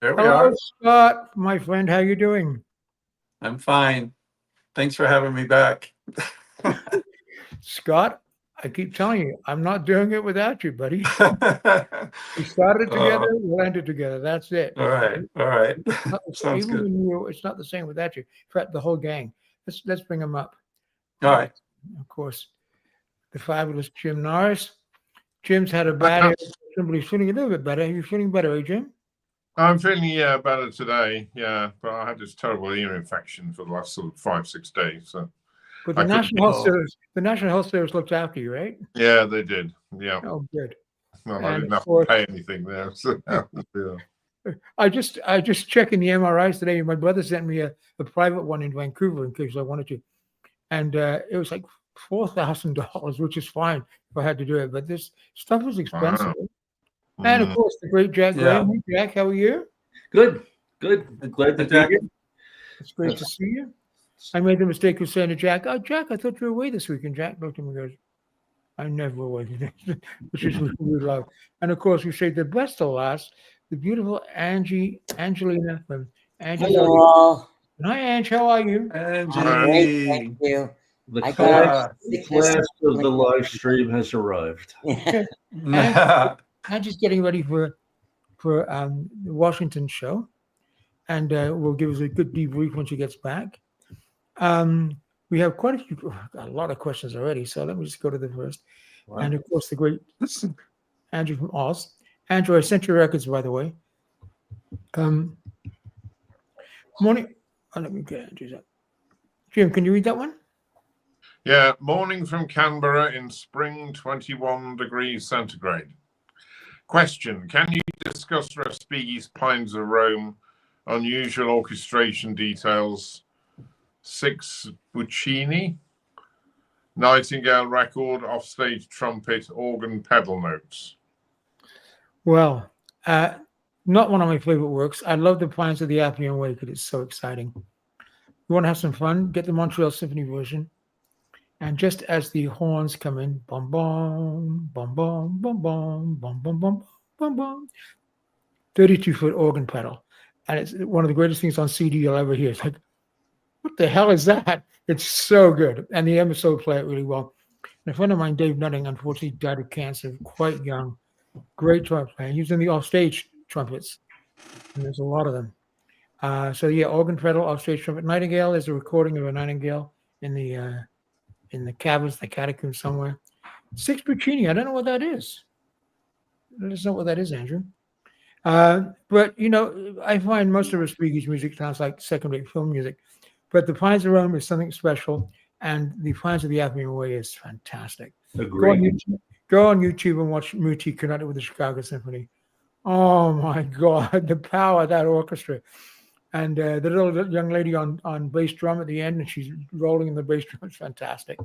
There we Hello, are. Scott, my friend. How you doing? I'm fine. Thanks for having me back. All Scott, I keep telling you, I'm not doing it without you, buddy. We started together, we'll end it together. That's it. right. All right. Sounds Even good. when you, it's not the same without you. In fact, the whole gang. Let's bring them up. All right. Of course, the fabulous Jim Norris. Jim's had a bad Uh, hair. Somebody's feeling a little bit better. You feeling better, Jim? I'm feeling better today. Yeah, but I had this terrible ear infection for the last sort of 5-6 days. So But I couldn't. Oh, The National Health Service looked after you, right? Yeah, they did. Yeah, Oh, good. well, I And didn't of have to course, pay anything there. So yeah. I just checking the MRIs today. My brother sent me a private one in Vancouver in case I wanted to, and it was like $4,000, which is fine if I had to do it. But this stuff is expensive. Wow. And of Mm. course, the great Jack yeah. Graham. Hey, Jack, how are you? Good, good. Glad to Hey, be Jack. here. It's great to see you. I made the mistake of saying to Jack, "Oh, Jack, I thought you were away this weekend." Jack looked at me and goes, "I never away," which is what we love. And of course, we say the best to last. The beautiful Angelina from Angie's Hello, Audio. all. Hi, Ange. How are you? I'm great, thank Angie. you. The I got class, sickness. of the live stream has arrived. And Angie's getting ready for the Washington show, and will give us a good debrief when she gets back. We have quite a lot of questions already, so let me just go to the first. Wow. And of course, the great Andrew from Oz. Andrew, I sent you records, by the way. Morning. Oh, let me get Andrew's up. Jim, can you read that one? Yeah, morning from Canberra in spring, 21 degrees centigrade. Question: can you discuss Respighi's Pines of Rome, unusual orchestration details, 6 Buccini, Nightingale record, offstage trumpet, organ pedal notes? Well, not one of my favorite works. I love the Plans of the Appian Way because it's so exciting. You want to have some fun? Get the Montreal Symphony version. And just as the horns come in, bum bum, bum bum, bum bum, bum bum bum bum bum, 32-foot organ pedal, and it's one of the greatest things on CD you'll ever hear. It's like, what the hell is that? It's so good, and the MSO play it really well. And a friend of mine, Dave Nutting, unfortunately died of cancer quite young. Great trumpet player. He was in the offstage trumpets, and there's a lot of them. So yeah, organ pedal, offstage trumpet. Nightingale is a recording of a nightingale in the caverns, the catacombs somewhere. 6 Puccini. I don't know what that is. I just know what that is, Andrew. But I find most of Respighi's music sounds like second-rate film music. But the Pines of Rome is something special, and the Pines of the Appian Way is fantastic. Agreed. Go on YouTube and watch Muti conducted with the Chicago Symphony. Oh my God, the power of that orchestra. And the little young lady on bass drum at the end, and she's rolling in the bass drum. It's fantastic.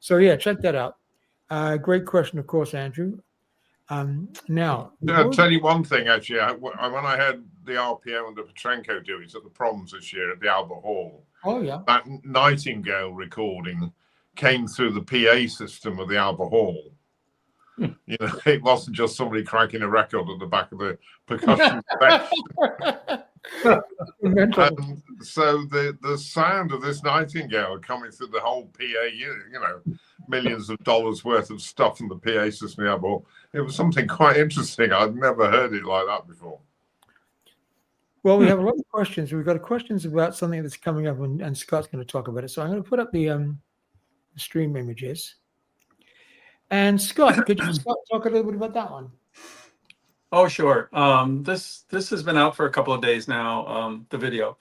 So yeah, check that out. Great question, of course, Andrew. Now, I'll tell you one thing, actually. When I heard the RPO and the Petrenko do it at the Proms this year at the Albert Hall, oh yeah, that Nightingale recording came through the PA system of the Albert Hall. It wasn't just somebody cracking a record at the back of the percussion section. And so the sound of this Nightingale coming through the whole PA, millions of dollars worth of stuff in the PA system of the Albert Hall, it was something quite interesting. I'd never heard it like that before. Well, we have a lot of questions. We've got questions about something that's coming up, and Scott's going to talk about it. So I'm going to put up the stream images. And Scott, could you talk a little bit about that one? Oh, sure. This has been out for a couple of days now. The video.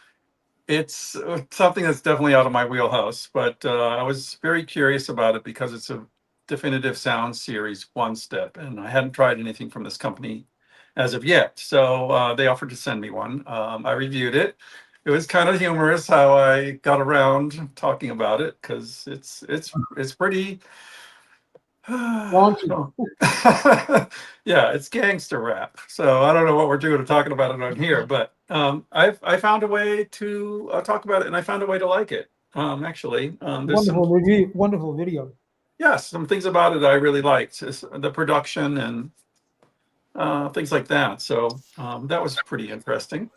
It's something that's definitely out of my wheelhouse, but I was very curious about it because it's a Definitive Sound Series 1-step, and I hadn't tried anything from this company as of yet. So they offered to send me one. I reviewed it. It was kind of humorous how I got around talking about it because it's pretty. Yeah, it's gangster rap. So I don't know what we're doing talking about it on here, but I found a way to talk about it, and I found a way to like it. Actually, Wonderful video. Yes, some things about it I really liked. The production and things like that. So that was pretty interesting.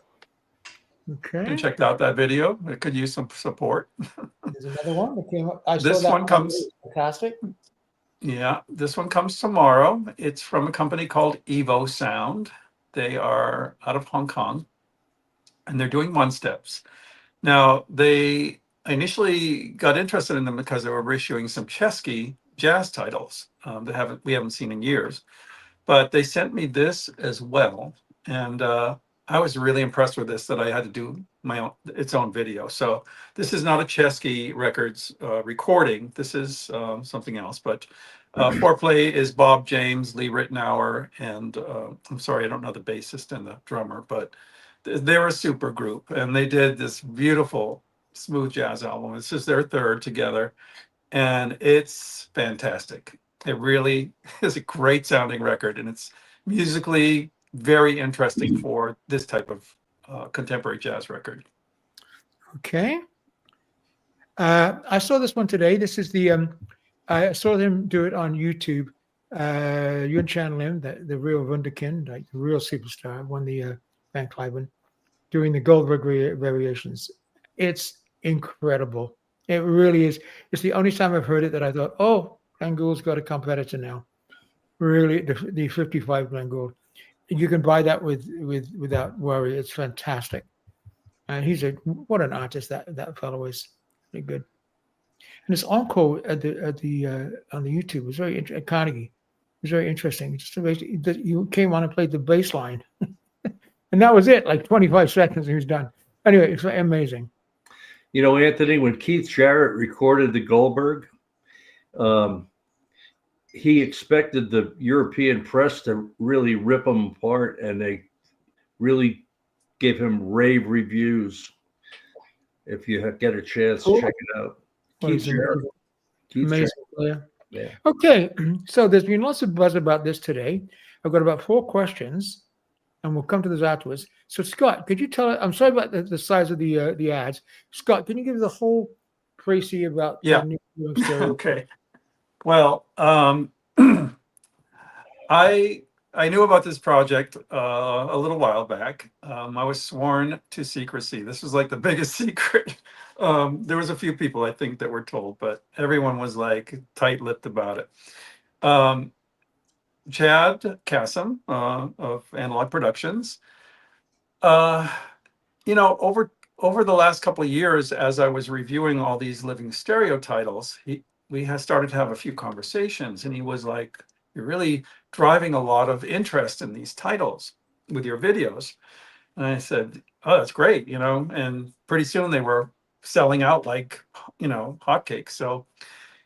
Okay. And checked out that video. It could use some support. There's another one that came up. I saw This that one one. comes, Fantastic. yeah, this one comes tomorrow. It's from a company called Evo Sound. They are out of Hong Kong, and they're doing one steps. Now, they initially got interested in them because they were reissuing some Chesky jazz titles that we haven't seen in years. But they sent me this as well, and I was really impressed with this that I had to do its own video. So this is not a Chesky Records recording. This is something else. But foreplay is Bob James, Lee Ritenour, and I'm sorry, I don't know the bassist and the drummer, but they're a super group, and they did this beautiful smooth jazz album. This is their third together, and it's fantastic. It really is a great sounding record, and it's musically very interesting for this type of contemporary jazz record. Okay. I saw this one today. This is the I saw them do it on YouTube. Yun Chan Lim, the real wunderkind, like the real superstar, won the Van Cliven, doing the Goldberg variations. It's incredible. It really is. It's the only time I've heard it that I thought, oh, Glenn Gould's got a competitor now. Really, the 55 Glenn Gould. You can buy that without worry. It's fantastic. And what an artist that fellow is. Pretty good. And his encore at the on the YouTube was very at Carnegie. It was very interesting. Just that you came on and played the bass line, and that was it. Like 25 seconds, and he was done. Anyway, it's amazing. You know, Anthony, when Keith Jarrett recorded the Goldberg, he expected the European press to really rip him apart, and they really gave him rave reviews. If you get a chance, Cool. check it out. Well, Keith Jarrett. amazing player. Yeah. Okay, so there's been lots of buzz about this today. I've got about 4 questions, and we'll come to those afterwards. So, Scott, could you tell? I'm sorry about the size of the ads. Scott, can you give the whole précis about Yeah. the new stereo? Okay. Well, I knew about this project a little while back. I was sworn to secrecy. This was like the biggest secret. There was a few people I think that were told, but everyone was like tight-lipped about it. Chad Kassem of Analog Productions. You know, over the last couple of years, as I was reviewing all these living stereo titles, we had started to have a few conversations, and he was like, "You're really driving a lot of interest in these titles with your videos." And I said, "Oh, that's great," you know. And pretty soon they were selling out like, you know, hotcakes. So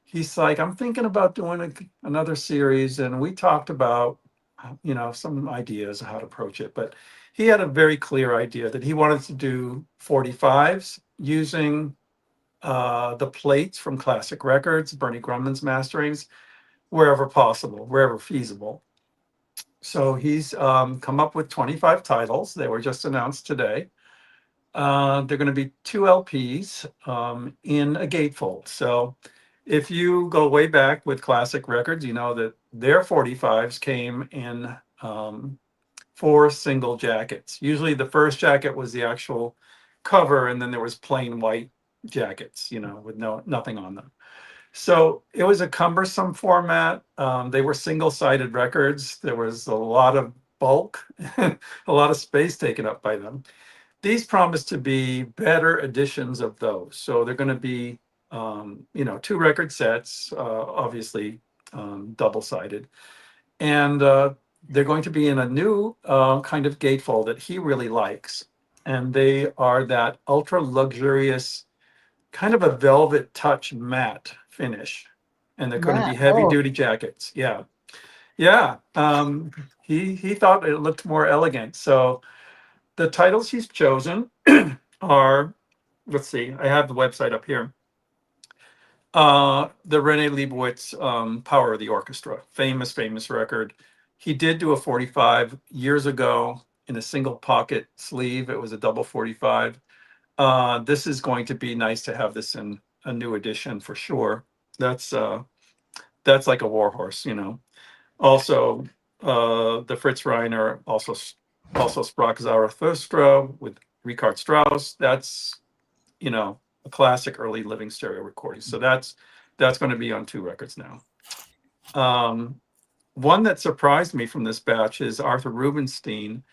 he's like, "I'm thinking about doing another series," and we talked about, you know, some ideas of how to approach it. But he had a very clear idea that he wanted to do 45s using the plates from classic records, Bernie Grumman's masterings, wherever possible, wherever feasible. So he's come up with 25 titles. They were just announced today. They're going to be 2 LPs in a gatefold. So if you go way back with classic records, you know that their 45s came in 4 single jackets. Usually the first jacket was the actual cover, and then there was plain white jackets, you know, with nothing on them. So it was a cumbersome format. They were single-sided records. There was a lot of bulk, a lot of space taken up by them. These promise to be better editions of those. So they're going to be, you know, 2 record sets, obviously double-sided. And they're going to be in a new kind of gatefold that he really likes. And they are that ultra luxurious, kind of a velvet touch matte finish. And they're going to be heavy duty jackets. Yeah. Yeah. He thought it looked more elegant. So the titles he's chosen are, let's see, I have the website up here. The Rene Leibowitz Power of the Orchestra, famous record. He did do a 45 years ago in a single pocket sleeve. It was a double 45. This is going to be nice to have this in a new edition for sure. That's like a warhorse, you know. Also, the Fritz Reiner, also Sprach Zarathustra with Richard Strauss. That's, a classic early living stereo recording. So that's going to be on 2 records now. One that surprised me from this batch is Arthur Rubinstein,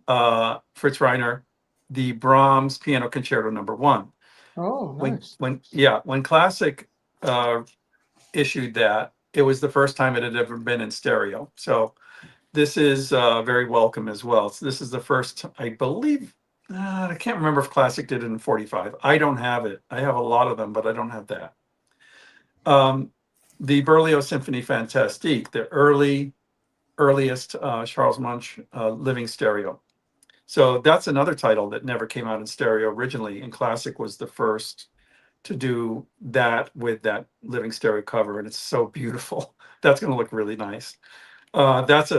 Fritz Reiner, the Brahms Piano Concerto No. 1. Oh, nice. When Classic issued that, it was the first time it had ever been in stereo. So this is very welcome as well. So this is the first, I believe, I can't remember if Classic did it in 45. I don't have it. I have a lot of them, but I don't have that. The Berlioz Symphony Fantastique, the earliest Charles Munch living stereo. So that's another title that never came out in stereo originally, and Classic was the first to do that with that living stereo cover, and it's so beautiful. That's going to look really nice. That's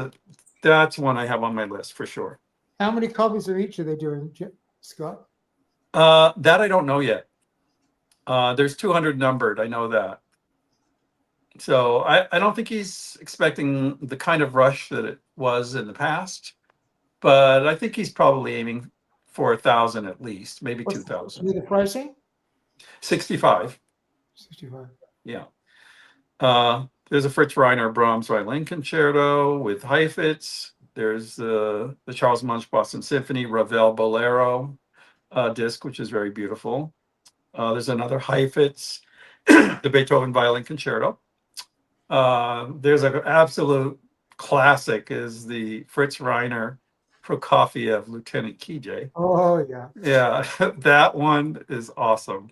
one I have on my list for sure. How many copies of each are they doing, Scott? That I don't know yet. There's 200 numbered. I know that. So I don't think he's expecting the kind of rush that it was in the past, but I think he's probably aiming for 1,000 at least, maybe 2,000. The pricing? 65. 65. Yeah. There's a Fritz Reiner Brahms Violin Concerto with Heifetz. There's the Charles Munch Boston Symphony Ravel Bolero disc, which is very beautiful. There's another Heifetz, the Beethoven Violin Concerto. There's an absolute classic is the Fritz Reiner Prokofiev Lieutenant Kijé. Oh, yeah. Yeah, that one is awesome.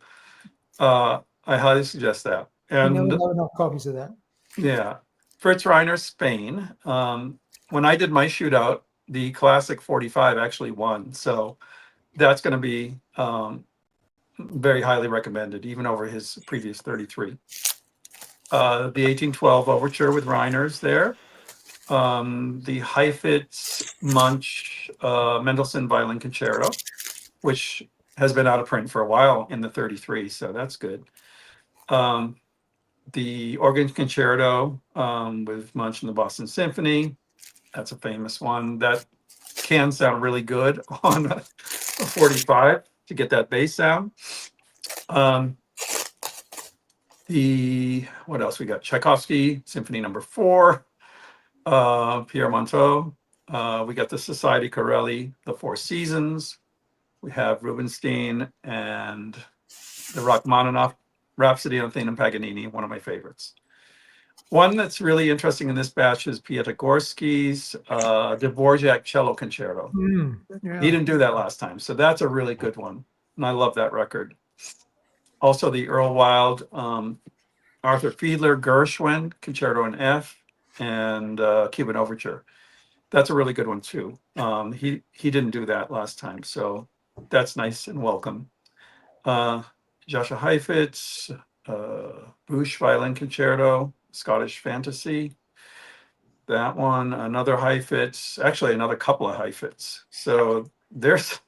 I highly suggest that. And you never have enough copies of that. yeah, Fritz Reiner, Spain. When I did my shootout, the Classic 45 actually won. So that's going to be very highly recommended, even over his previous 33. The 1812 Overture with Reiners there. The Heifetz Munch Mendelssohn Violin Concerto, which has been out of print for a while in the 33, so that's good. The Organ Concerto with Munch and the Boston Symphony. That's a famous one. That can sound really good on a 45 to get that bass sound. What else we got? Tchaikovsky Symphony No. 4. Pierre Monteau. We got the Society Corelli, the Four Seasons. We have Rubinstein and the Rachmaninoff Rhapsody on Thane and Paganini, one of my favorites. One that's really interesting in this batch is Piatigorsky's Dvorak Cello Concerto. Yeah. He didn't do that last time, so that's a really good one, and I love that record. Also, the Earl Wild, Arthur Fiedler Gershwin Concerto in F, and Cuban Overture. That's a really good one too. He didn't do that last time, so that's nice and welcome. Joshua Heifetz, Bush Violin Concerto, Scottish Fantasy. That one, another Heifetz, actually another couple of Heifetz. So there's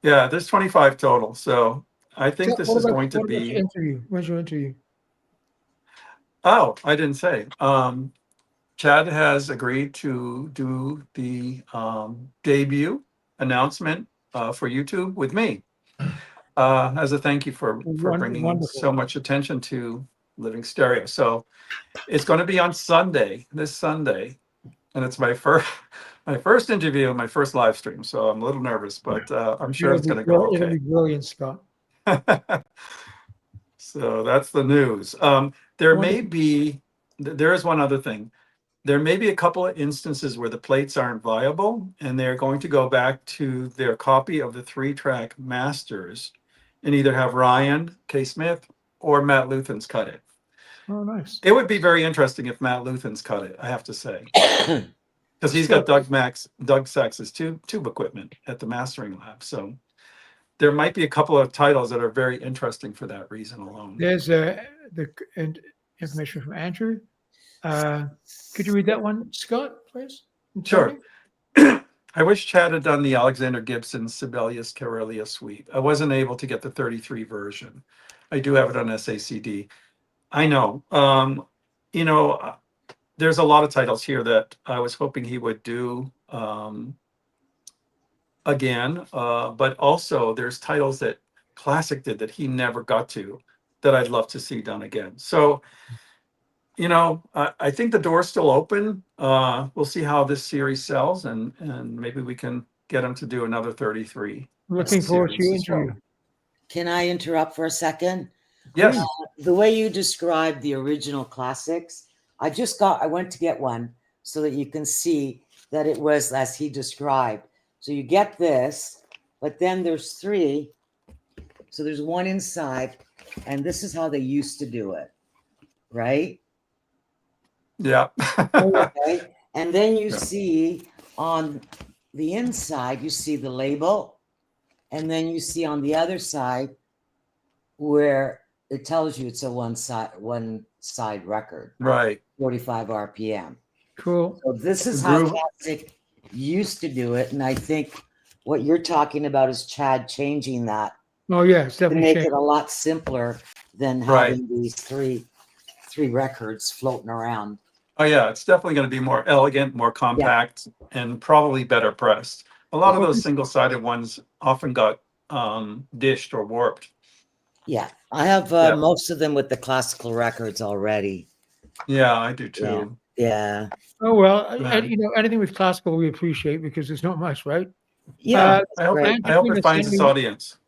25 total. So I think this is going to be. Your interview? When's your interview? Oh, I didn't say. Chad has agreed to do the debut announcement for YouTube with me as a thank you for bringing so much attention to Living Stereo. So it's going to be on Sunday, this Sunday, and it's my first interview, my first live stream. So I'm a little nervous, but I'm sure it's going to go okay. It'll be brilliant, Scott. So that's the news. There is one other thing. There may be a couple of instances where the plates aren't viable, and they're going to go back to their copy of the 3-track masters and either have Ryan K. Smith or Matt Luthans cut it. Oh, nice. It would be very interesting if Matt Luthans cut it, I have to say. Because he's got Doug Sax's tube equipment at the mastering lab. So there might be a couple of titles that are very interesting for that reason alone. There's the information from Andrew. Could you read that one, Scott, please? Sure. I wish Chad had done the Alexander Gibson Sibelius Karelia suite. I wasn't able to get the 33 version. I do have it on SACD. I know. there's a lot of titles here that I was hoping he would do again, but also there's titles that Classic did that he never got to that I'd love to see done again. So, you know, I think the door's still open. We'll see how this series sells, and maybe we can get him to do another 33. Looking forward to your series as well. interview. Can I interrupt for a second? Yes. The way you described the original classics, I went to get one so that you can see that it was as he described. So you get this, but then there's 3. So there's one inside, and this is how they used to do it, right? Yeah. Okay. And then you Yeah. see on the inside, you see the label, and then you see on the other side where it tells you it's a one side record, Right. 45 RPM. Cool. So this is how Groove. Classic used to do it, and I think what you're talking about is Chad changing that Oh yeah, it's to definitely make changed. it a lot simpler than Right. having these three records floating around. Oh yeah, it's definitely going to be more elegant, more compact, and probably better pressed. A lot of those single-sided ones often got dished or warped. Yeah, I have Yeah. most of them with the classical records already. Yeah, I do too. Yeah, Oh well, Yeah. you know, anything with classical we appreciate because there's not much, right? yeah. I hope Right. I hope it Angelina finds sent its me- audience.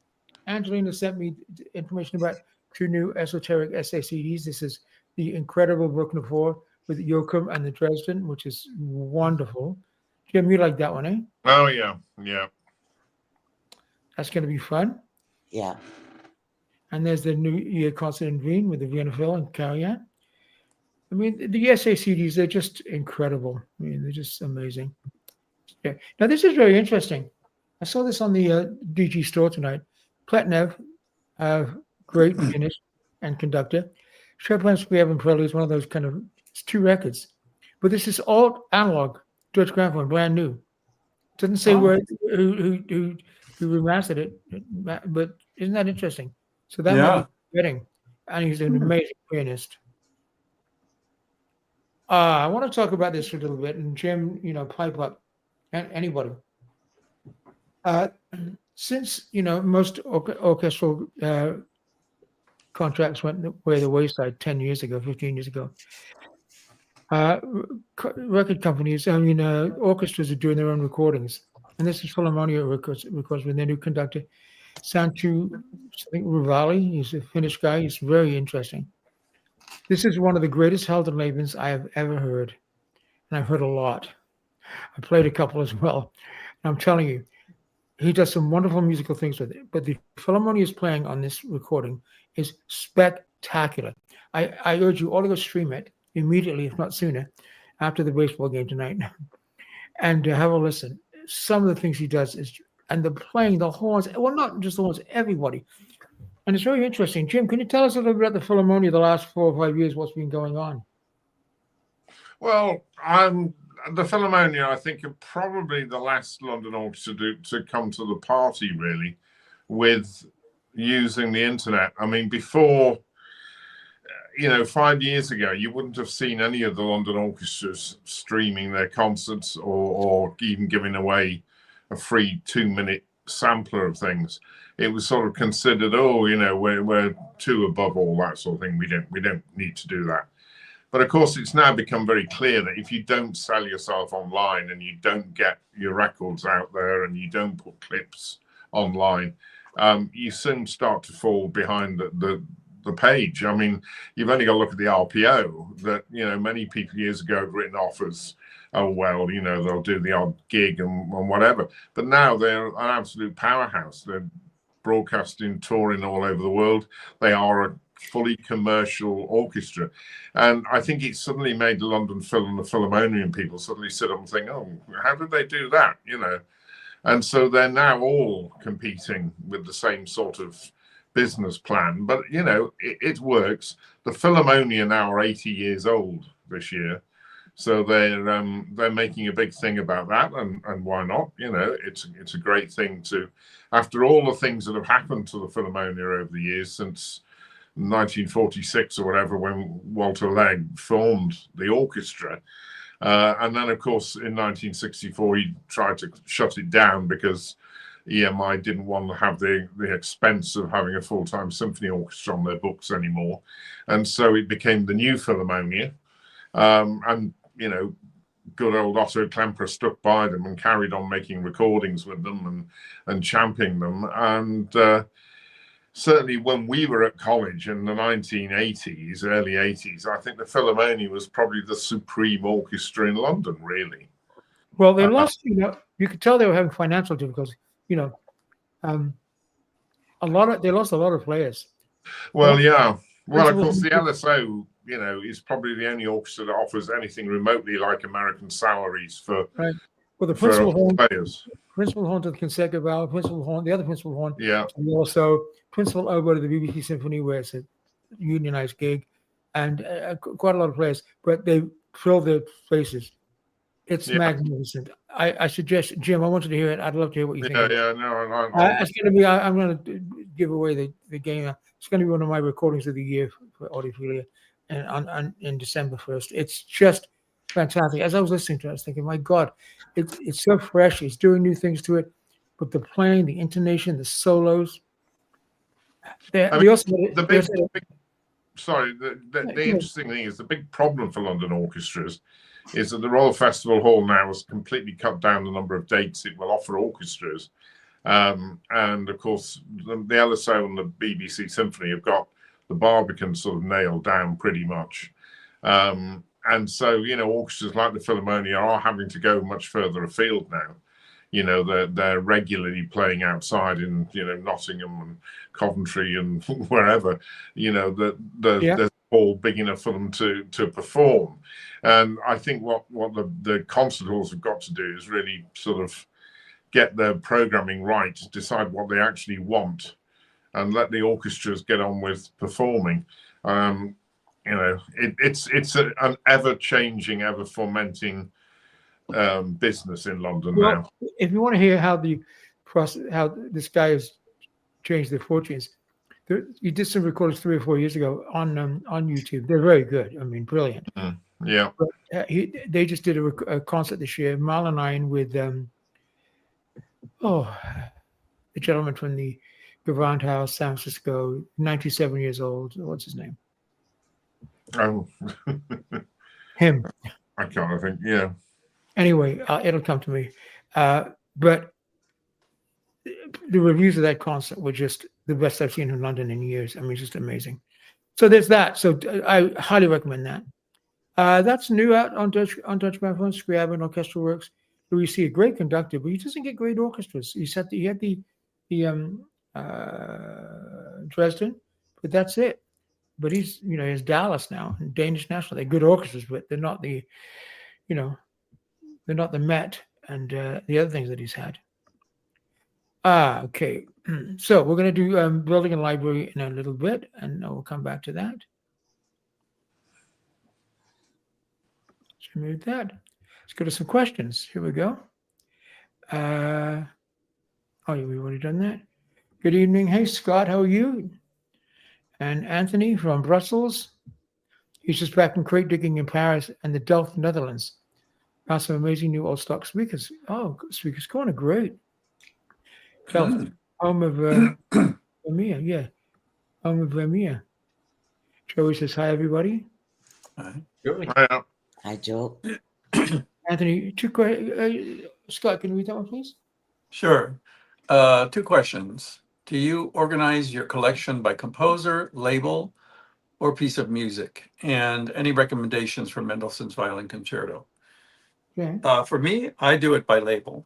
Angelina sent me information about 2 new esoteric SACDs. This is the incredible Brooklyn 4 with Joachim and the Dresden, which is wonderful. Jim, you like that one, eh? Oh yeah, yeah. That's going to be fun. Yeah. And there's the New Year concert in Wien with the Vienna Phil and Carrie-Anne. I mean, the SACDs, they're just incredible. I mean, they're just amazing. Yeah. Now, this is very interesting. I saw this on the DG store tonight. Pletnev, great pianist and conductor. Chopin's Square and Prelude is one of those kind of, it's 2 records. But this is all analog, George Gramophone, brand new. Doesn't say Oh. who remastered it, but isn't that interesting? So that might be fitting. And he's an amazing pianist. I want to talk about this for a little bit, and Jim, you know, pipe up, and anybody. Since you know most orchestral contracts went way the wayside 10 years ago, 15 years ago, record companies, I mean, orchestras are doing their own recordings, and this is Philharmonia records with their new conductor, Santu, I think Ruvali. He's a Finnish guy. He's very interesting. This is one of the greatest Heldenlebens I have ever heard, and I've heard a lot. I played a couple as well. And I'm telling you, he does some wonderful musical things with it. But the Philharmonia is playing on this recording is spectacular. I urge you all to go stream it immediately, if not sooner, after the baseball game tonight, and have a listen. Some of the things he does is, and the playing, the horns, well, not just the horns, everybody. And it's very interesting. Jim, can you tell us a little bit about the Philharmonia the last 4 or 5 years, what's been going on? Well, the Philharmonia, I think, are probably the last London orchestra to come to the party, really, with using the internet. I mean, before, 5 years ago, you wouldn't have seen any of the London orchestras streaming their concerts or even giving away a free 2-minute sampler of things. It was sort of considered, we're too above all that sort of thing. We don't need to do that. But of course, it's now become very clear that if you don't sell yourself online and you don't get your records out there and you don't put clips online, you soon start to fall behind the page. I mean, you've only got to look at the RPO that, many people years ago had written off as, oh, well, they'll do the odd gig and whatever. But now they're an absolute powerhouse. They're broadcasting, touring all over the world. They are a fully commercial orchestra. And I think it suddenly made the London Phil and the Philharmonian people suddenly sit up and think, oh, how did they do that? And so they're now all competing with the same sort of business plan. But, it works. The Philharmonia now are 80 years old this year. So they're making a big thing about that, and why not? It's a great thing to, after all the things that have happened to the Philharmonia over the years since 1946 or whatever, when Walter Legg formed the orchestra. And then, of course, in 1964, he tried to shut it down because EMI didn't want to have the expense of having a full-time symphony orchestra on their books anymore. And so it became the New Philharmonia. And, you know, good old Otto Klemperer stuck by them and carried on making recordings with them and championing them. And certainly when we were at college in the 1980s, early 80s, I think the Philharmonia was probably the supreme orchestra in London, really. Well, they lost, you know, you could tell they were having financial difficulties. You know, they lost a lot of players. Well, yeah. Well, of course, the LSO, you know, is probably the only orchestra that offers anything remotely like American salaries for, right. Well, the principal horn, players. Principal horn to the consecutive hour, principal horn, the other principal horn, yeah, and also principal oboe to the BBC Symphony, where it's a unionized gig, and quite a lot of players, but they fill their places. It's magnificent. I suggest, Jim, I want you to hear it. I'd love to hear what you think. Yeah, no. It's going to be. I'm going to give away the game. It's going to be one of my recordings of the year for Audiophilia, and in December 1st. It's just fantastic. As I was listening to it, I was thinking, my God, it's so fresh. He's doing new things to it, but the playing, the intonation, the solos. The interesting thing is the big problem for London orchestras is that the Royal Festival Hall now has completely cut down the number of dates it will offer orchestras. And of course, the LSO and the BBC Symphony have got the Barbican sort of nailed down pretty much. And so, you know, orchestras like the Philharmonia are having to go much further afield now. You know, they're regularly playing outside in, you know, Nottingham and Coventry and wherever, you know, there's a hall big enough for them to perform. And I think what the concert halls have got to do is really sort of get their programming right, decide what they actually want, and let the orchestras get on with performing. You know, it's an ever-changing, ever-fomenting business in London now. If you want to hear how this guy has changed their fortunes, he did some recordings 3 or 4 years ago on YouTube. They're very good. I mean, brilliant. Yeah. But, they just did a concert this year, Mal and I, with the gentleman from the Grand House, San Francisco, 97 years old. What's his name? Oh, him. I can't think. Yeah. Anyway, it'll come to me. But the reviews of that concert were just the best I've seen in London in years. I mean, just amazing. So there's that. So I highly recommend that. That's new out on Dutch Microphone, Scriabin Orchestral Works. We see a great conductor, but he doesn't get great orchestras. He had the Dresden, but that's it. But he's Dallas now, and Danish National. They're good orchestras, but they're not the Met and the other things that he's had. Okay. So we're going to do building a library in a little bit, and we'll come back to that. Let's remove that. Let's go to some questions. Here we go. We've already done that. Good evening. Hey, Scott, how are you? And Anthony from Brussels. He's just back from crate digging in Paris and the Delft, Netherlands. Found some amazing new old stock speakers. Oh, Speakers Corner, great. Delft, home of Vermeer, yeah. Home of Vermeer. Joey says, hi, everybody. Hi. Hi, Joe. Anthony, Scott, can you read that one, please? Sure. 2 questions. Do you organize your collection by composer, label, or piece of music? And any recommendations for Mendelssohn's Violin Concerto? Yeah. For me, I do it by label.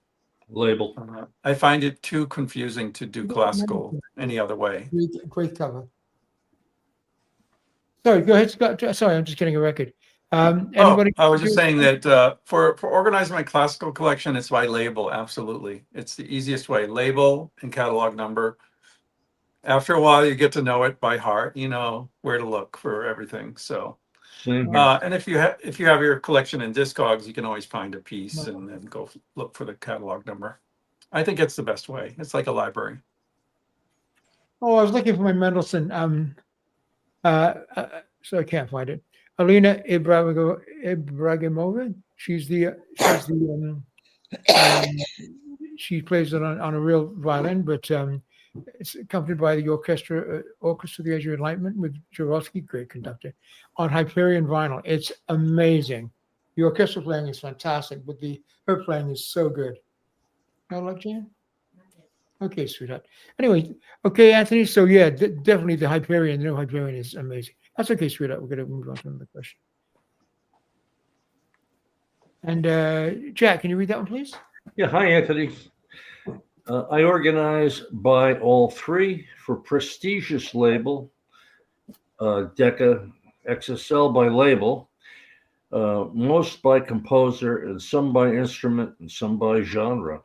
I find it too confusing to do classical any other way. Great cover. Sorry, go ahead, Scott. Sorry, I'm just getting a record. Anybody? I was just saying that for organizing my classical collection, it's by label. Absolutely. It's the easiest way. Label and catalog number. After a while, you get to know it by heart. You know where to look for everything. So, and if you have your collection in Discogs, you can always find a piece and then go look for the catalog number. I think it's the best way. It's like a library. Oh, I was looking for my Mendelssohn So I can't find it. Alina Ibrahimova. She plays it on a real violin, but it's accompanied by the Orchestra of the Age of Enlightenment with Jaworski, great conductor, on Hyperion vinyl. It's amazing. The orchestra playing is fantastic, but her playing is so good. No luck, Jan? Okay, sweetheart. Anyway, okay, Anthony. So yeah, definitely the Hyperion. The new Hyperion is amazing. That's okay, sweetheart. We're gonna move on to another question. And Jack, can you read that one, please? Yeah, hi, Anthony. I organize Buy All Three for prestigious label, Decca XSL by label, most by composer and some by instrument and some by genre.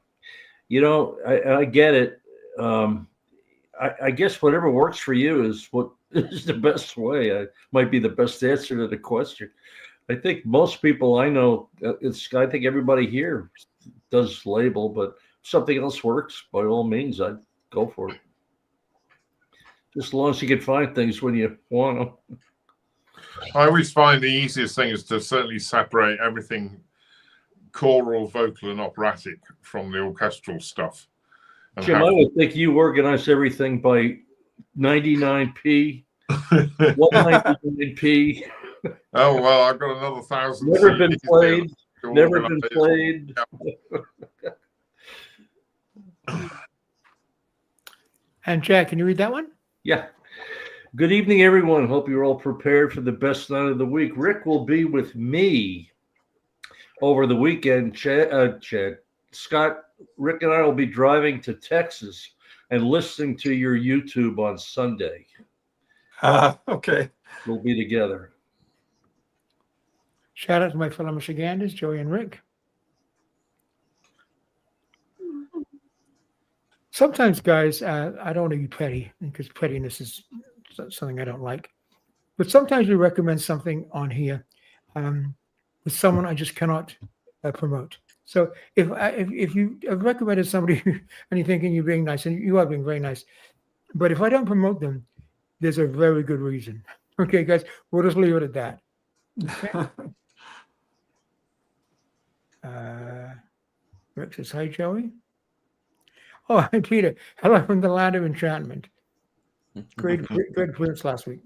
You know, I get it. I guess whatever works for you is what is the best way. I might be the best answer to the question. I think most people I know, I think everybody here does label, but if something else works, by all means, I'd go for it. Just as long as you can find things when you want them. I always find the easiest thing is to certainly separate everything choral, vocal, and operatic from the orchestral stuff. And Jim, I would think you organize everything by 99p, 199p. Oh, well, I've got another 1,000. Never been played. Never been organized. played. And Jack, can you read that one? Yeah. Good evening, everyone. Hope you're all prepared for the best night of the week. Rick will be with me over the weekend. Scott, Rick and I will be driving to Texas and listening to your YouTube on Sunday. Okay. We'll be together. Shout out to my fellow Michiganders, Joey and Rick. Sometimes, guys, I don't want to be petty because pettiness is something I don't like. But sometimes we recommend something on here with someone I just cannot promote. So if you have recommended somebody and you're thinking you're being nice, and you are being very nice, but if I don't promote them, there's a very good reason. Okay, guys, we'll just leave it at that. Okay. Rick says, hi, Joey. Oh, hi, Peter. Hello from the land of enchantment. Great appearance last week.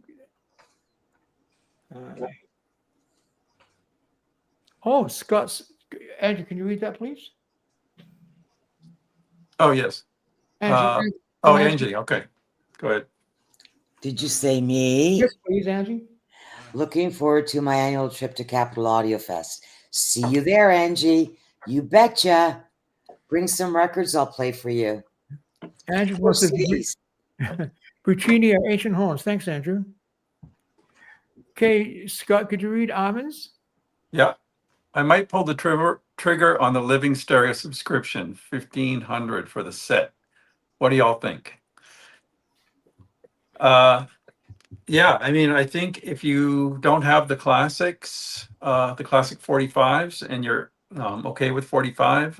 Scott's. Andrew, can you read that, please? Oh, yes. Angie. Angie. Okay. Go ahead. Did you say me? Yes, please, Angie. Looking forward to my annual trip to Capital Audio Fest. See you there, Angie. You betcha. Bring some records, I'll play for you. Andrew wants to Puccini or Ancient Horns. Thanks, Andrew. Okay, Scott, could you read Almonds? Yeah. I might pull the trigger on the Living Stereo subscription, $1,500 for the set. What do y'all think? Yeah, I mean, I think if you don't have the classics, the classic 45s, and you're okay with 45,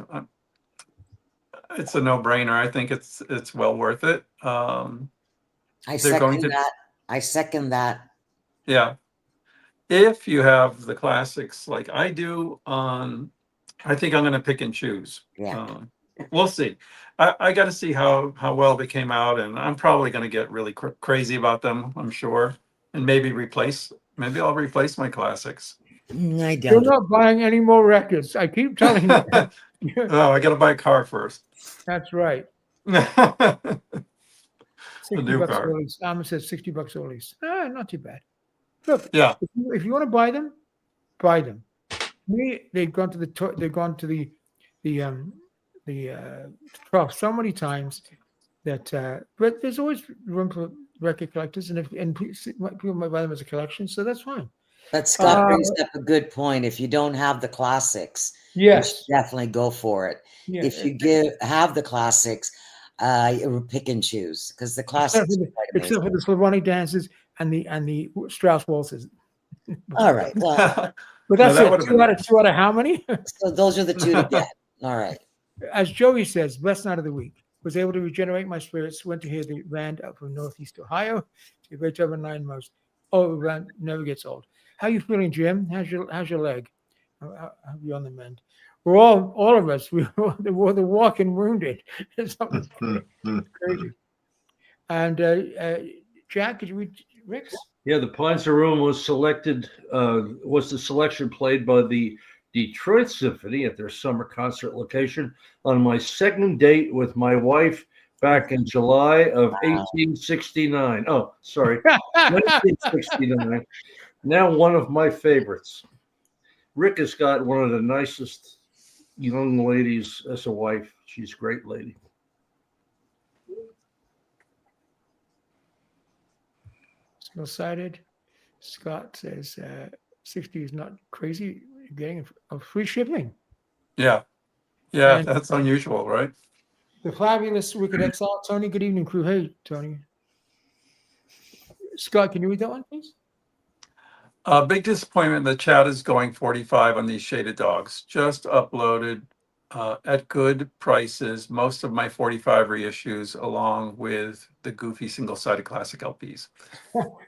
it's a no-brainer. I think it's well worth it. I second that. Yeah. If you have the classics like I do, I think I'm going to pick and choose. Yeah. We'll see. I got to see how well they came out, and I'm probably going to get really crazy about them, I'm sure, and maybe I'll replace my classics. I doubt You're it. not buying any more records. I keep telling you. Oh, I got to buy a car first. That's right. The $60 new car. early. Almond says $60 early. Not too bad. Look, Yeah. if you want to buy them, buy them. They've gone to the trough so many times that but there's always room for record collectors, and people might buy them as a collection, so that's fine. But Scott brings up a good point. If you don't have the classics, yes, you should definitely go for it. Yeah. If you have the classics, you pick and choose, because the classics are quite except for amazing. the Slavonic dances and the Strauss waltzes. All right. Well, But that's that it. would've been nice. Two out of how many? so those are the two to get. All right. As Joey says, best night of the week. Was able to regenerate my spirits. Went to hear the band up from Northeast Ohio. Did a great job on 9 Most. Oh, man, never gets old. How you feeling, Jim? How's your leg? How you on the mend? We're all of us. We're the walking wounded. It's something crazy. And Jack, could you read Rick's? Yeah, the Pines of Rome was selected. Was the selection played by the Detroit Symphony at their summer concert location on my second date with my wife back in July of 1869. Oh, sorry, 1969. Now one of my favorites. Rick has got one of the nicest young ladies as a wife. She's a great lady. Excited. Scott says 60 is not crazy. You're getting a free shipping. Yeah. Yeah, And that's unusual, right? the fabulous Wicked Exile, Tony. Good evening, crew. Hey, Tony. Scott, can you read that one, please? Big disappointment. The chat is going 45 on these shaded dogs. Just uploaded at good prices most of my 45 reissues, along with the goofy single-sided classic LPs.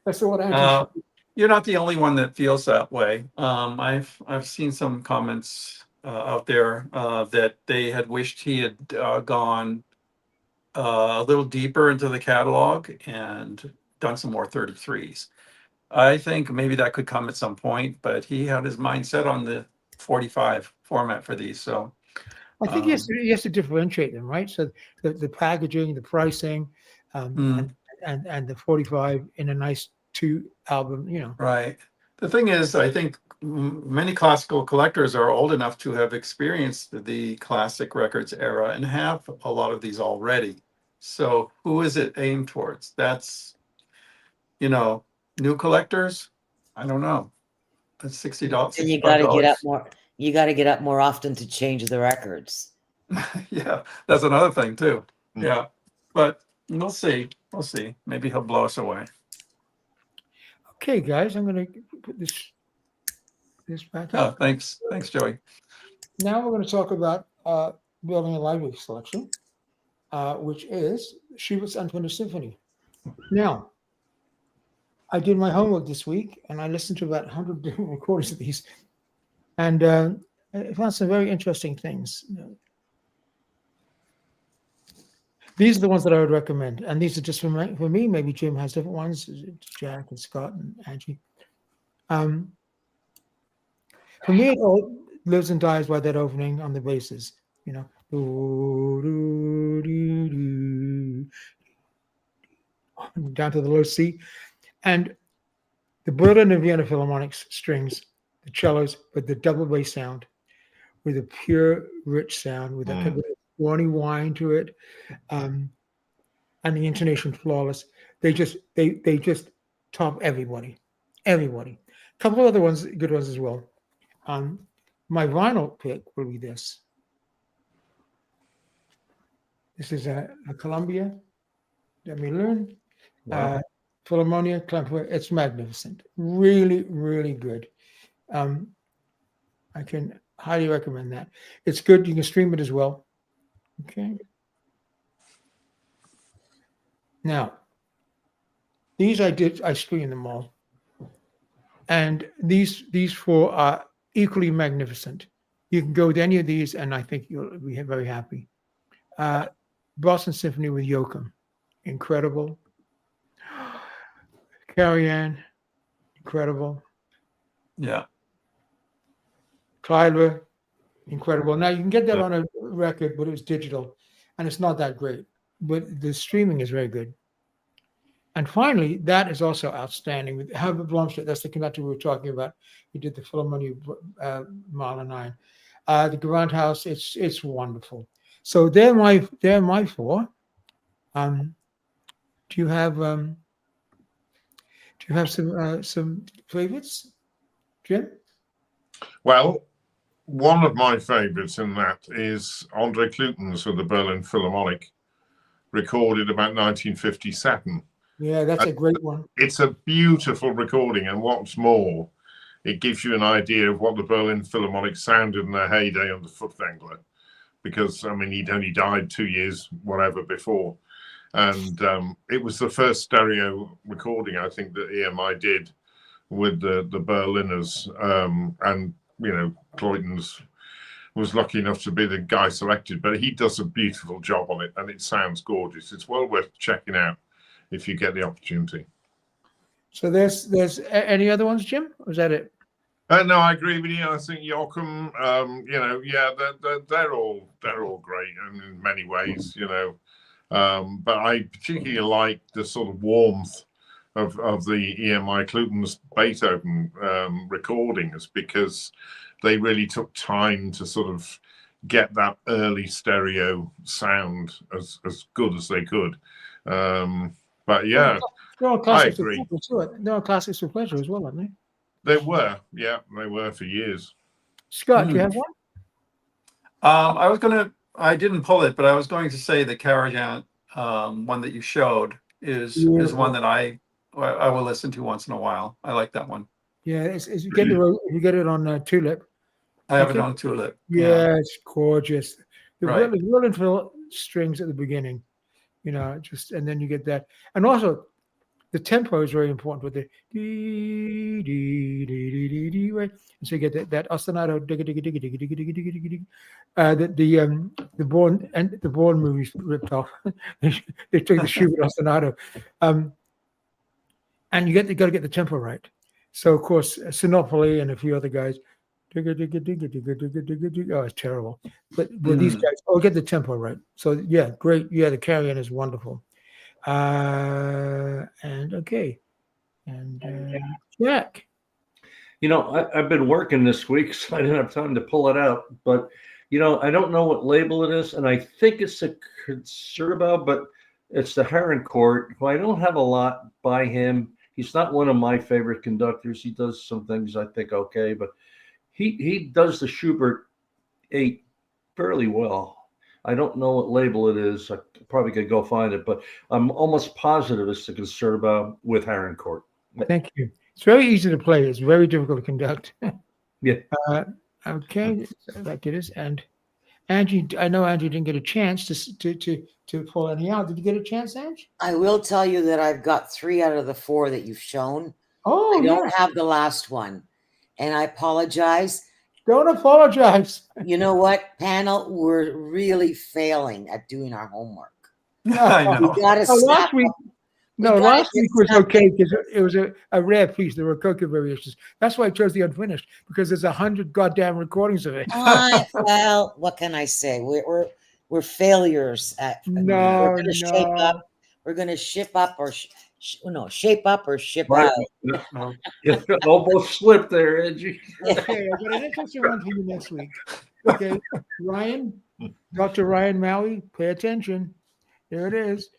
That's the one I You're not the only one that feels that way. I've seen some comments out there that they had wished he had gone a little deeper into the catalog and done some more 33s. I think maybe that could come at some point, but he had his mind set on the 45 format for these. So I think he has to differentiate them, right? So the packaging, the pricing, and the 45 in a nice 2 album, you know. Right. The thing is, I think many classical collectors are old enough to have experienced the classic records era and have a lot of these already. So who is it aimed towards? That's, new collectors? I don't know. That's $60. And you got to get up more. You got to get up more often to change the records. Yeah, that's another thing too. Yeah, but we'll see. We'll see. Maybe he'll blow us away. Okay, guys, I'm going to put this back Oh, up. thanks, Joey. Now we're going to talk about building a library selection, which is Schubert's Unfinished Symphony. Now, I did my homework this week, and I listened to about 100 different recordings of these, and I found some very interesting things. These are the ones that I would recommend, and these are just for me. Maybe Jim has different ones, Jack and Scott and Angie. For me, it all lives and dies by that opening on the basses, down to the low C, and the Berlin and Vienna Philharmonic's strings, the cellos, but the double bass sound with a pure, rich sound with a kind of warning whine to it, and the intonation flawless. They just top everybody. A couple of other ones, good ones as well. My vinyl pick will be this. This is a Columbia. Let me learn. Wow. Philharmonia, it's magnificent. Really, really good. I can highly recommend that. It's good. You can stream it as well. Okay. Now, these I streamed them all. And these 4 are equally magnificent. You can go with any of these, and I think you'll be very happy. Boston Symphony with Joachim, incredible. Carrie Ann, incredible. Yeah. Clyde, incredible. Now you can get that on a record, but it was digital, and it's not that great. But the streaming is very good. And finally, that is also outstanding. With Herbert Blomstedt, that's the conductor we were talking about. He did the Philharmonia Mile 9. The Gewandhaus, it's wonderful. So they're my 4. Do you have some favorites, Jim? Well, one of my favorites in that is Andre Kluten's with the Berlin Philharmonic, recorded about 1957. Yeah, that's a great one. It's a beautiful recording, and what's more, it gives you an idea of what the Berlin Philharmonic sounded in their heyday under Furtwängler, because he'd only died 2 years whatever before, and it was the first stereo recording I think that EMI did with the Berliners, and Cloyton's was lucky enough to be the guy selected, but he does a beautiful job on it, and it sounds gorgeous. It's well worth checking out if you get the opportunity. So there's any other ones, Jim? Or is that it? No, I agree with you. I think Joachim, they're all great in many ways, but I particularly like the sort of warmth of the EMI Cluten's Beethoven recordings, because they really took time to sort of get that early stereo sound as good as they could. But yeah, They're all classics I agree. for pleasure too. They're all classics for pleasure as well, aren't they? They were for years. Scott, do you have one? I didn't pull it, but I was going to say the Karajan one that you showed is one that I will listen to once in a while. I like that one. Yeah, if you get it on Tulip. I have it on Tulip. Yeah, it's gorgeous. The Right. real infill strings at the beginning, and then you get that, and also the tempo is very important with the dee dee dee dee dee dee, right? And so you get that ostinato digga digga digga digga digga digga digga digga digga. The Bourne movies ripped off. They took the Schubert ostinato, and you got to get the tempo right. So of course Sinopoli and a few other guys. Digga digga digga digga digga digga digga. Oh, it's terrible. But these guys get the tempo right. So yeah, great. Yeah, the carry-on is wonderful. And okay, and Jack. I've been working this week, so I didn't have time to pull it out. But I don't know what label it is, and I think it's a Concerto, but it's the Harnoncourt, who I don't have a lot by him. He's not one of my favorite conductors. He does some things I think okay, but he does the Schubert 8 fairly well. I don't know what label it is. I probably could go find it, but I'm almost positive it's the Concerto with Harnoncourt. Thank you. It's very easy to play. It's very difficult to conduct. Yeah. Okay, that did it. And Angie, I know Angie didn't get a chance to pull any out. Did you get a chance, Angie? I will tell you that I've got 3 out of the 4 that you've shown. Oh, I don't have the last one, and I apologize. Don't apologize. You know what, panel? We're really failing at doing our homework. I know. We gotta last week. No, gotta last get week was snapped. okay because it was a rare piece. There were coca variations. That's why I chose the unfinished, because there's 100 goddamn recordings of it. Well, what can I say? We're failures at. No, we're gonna shape no. up. We're gonna ship up or shape up or ship Right. out. Almost slipped there, Angie. Okay, I've got an interesting one for you next week. Okay, Ryan, Dr. Ryan Maui, pay attention. There it is.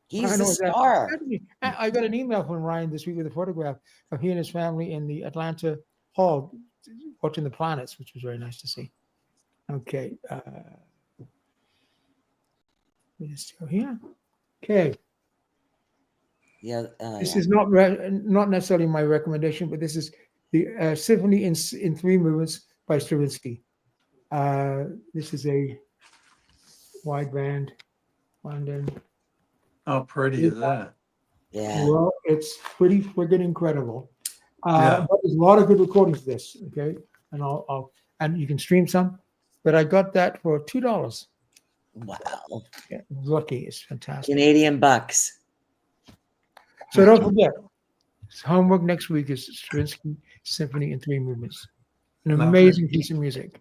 He's I the know that. star. I got an email from Ryan this week with a photograph of he and his family in the Atlanta Hall watching the planets, which was very nice to see. Okay. Let me just go here. Okay. Yeah. This is not necessarily my recommendation, but this is the Symphony in 3 movements by Stravinsky. This is a wide band. London. How pretty is that? Yeah. Well, it's pretty friggin' incredible. Yeah. But there's a lot of good recordings of this. Okay, and and you can stream some. But I got that for $2. Wow. Yeah, lucky, it's fantastic. Canadian bucks. So don't forget, homework next week is Stravinsky Symphony in 3 movements. An Lovely. amazing piece of music.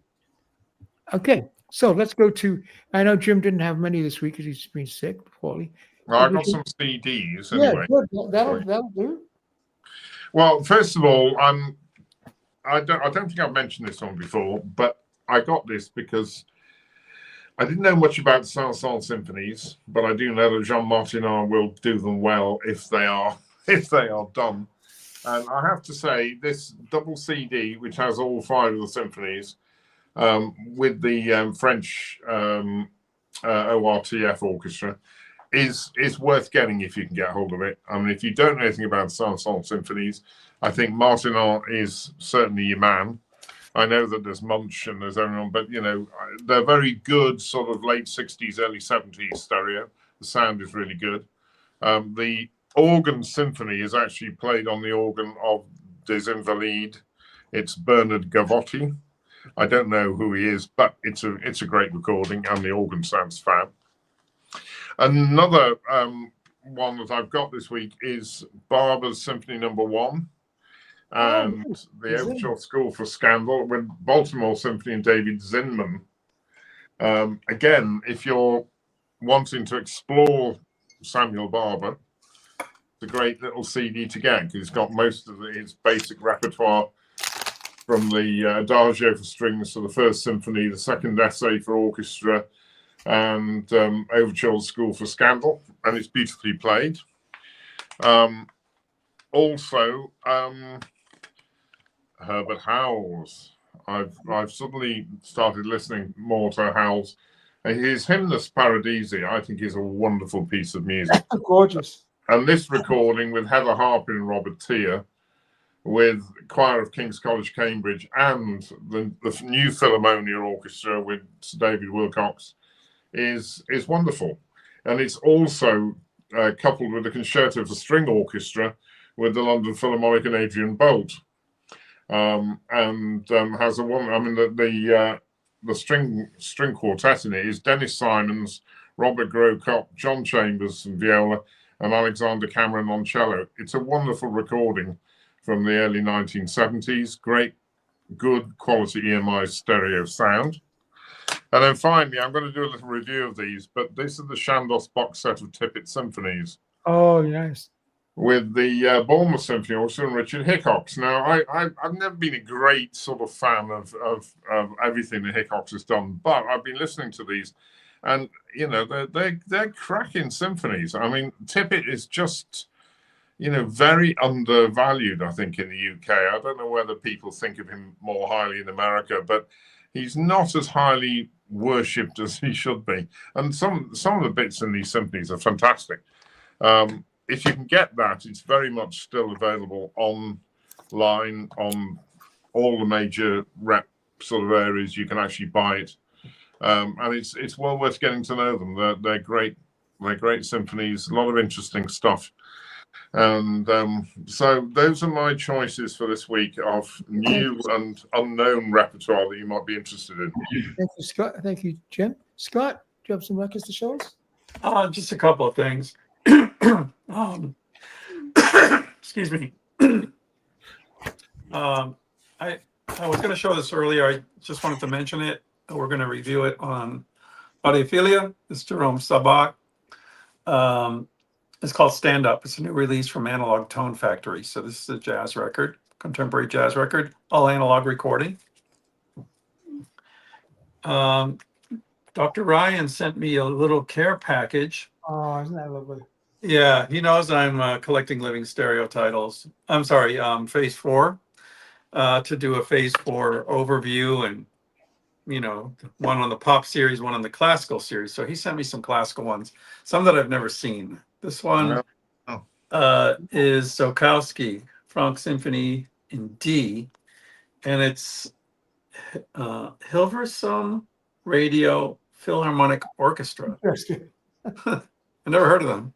Okay, so let's go to. I know Jim didn't have many this week because he's been sick, poorly. Well, I got some CDs anyway. Yeah, good. That'll do. Well, first of all, I don't think I've mentioned this one before, but I got this because I didn't know much about Saint-Saëns symphonies, but I do know that Jean Martinard will do them well if they are done. And I have to say, this double CD, which has all 5 of the symphonies, with the French ORTF orchestra, is worth getting if you can get hold of it. I mean, if you don't know anything about Saint-Saëns symphonies, I think Martinard is certainly your man. I know that there's Munch and there's everyone, but they're very good, sort of late 60s, early 70s stereo. The sound is really good. The organ symphony is actually played on the organ of Des Invalides. It's Bernard Gavotti. I don't know who he is, but it's a great recording, and the organ sounds fab. Another one that I've got this week is Barber's Symphony No. 1 and the Overture School for Scandal with Baltimore Symphony and David Zinman. Again, if you're wanting to explore Samuel Barber, it's a great little CD to get because it's got most of his basic repertoire from the Adagio for strings to the First Symphony, the Second Essay for orchestra, and Overture School for Scandal, and it's beautifully played. Also, Herbert Howells. I've suddenly started listening more to Howells. His Hymnus Paradisi, I think, is a wonderful piece of music. Gorgeous. And this recording with Heather Harper and Robert Tier, with Choir of King's College, Cambridge, and the new Philharmonia Orchestra with Sir David Wilcox, is wonderful. And it's also coupled with a concerto for string orchestra with the London Philharmonic and Adrian Bolt. And has a one. I mean, the string quartet in it is Dennis Simons, Robert Grocott, John Chambers on viola, and Alexander Cameron on cello. It's a wonderful recording from the early 1970s. Great, good quality EMI stereo sound. And then finally, I'm going to do a little review of these, but this is the Chandos box set of Tippett symphonies. Oh, nice. With the Bournemouth Symphony Orchestra and Richard Hickox. Now, I've never been a great sort of fan of everything that Hickox has done, but I've been listening to these, and you know they're cracking symphonies. I mean, Tippett is just very undervalued, I think, in the UK. I don't know whether people think of him more highly in America, but he's not as highly worshipped as he should be. And some of the bits in these symphonies are fantastic. If you can get that, it's very much still available online on all the major rep sort of areas. You can actually buy it, and it's well worth getting to know them. They're great. They're great symphonies. A lot of interesting stuff. And so those are my choices for this week of new and unknown repertoire that you might be interested in. Thank you, Scott. Thank you, Jim. Scott, do you have some records to show us? Just a couple of things. Excuse me. I was going to show this earlier. I just wanted to mention it. We're going to review it on Audiophilia. It's Jerome Sabak. It's called Stand Up. It's a new release from Analog Tone Factory. So this is a jazz record, contemporary jazz record, all analog recording. Dr. Ryan sent me a little care package. Oh, isn't that lovely? Yeah, he knows I'm collecting living stereo titles. I'm sorry, Phase 4, to do a Phase 4 overview, and one on the pop series, one on the classical series. So he sent me some classical ones, some that I've never seen. This one is Sokowski, Franck Symphony in D, and it's Hilversum Radio Philharmonic Orchestra. Interesting. I never heard of them.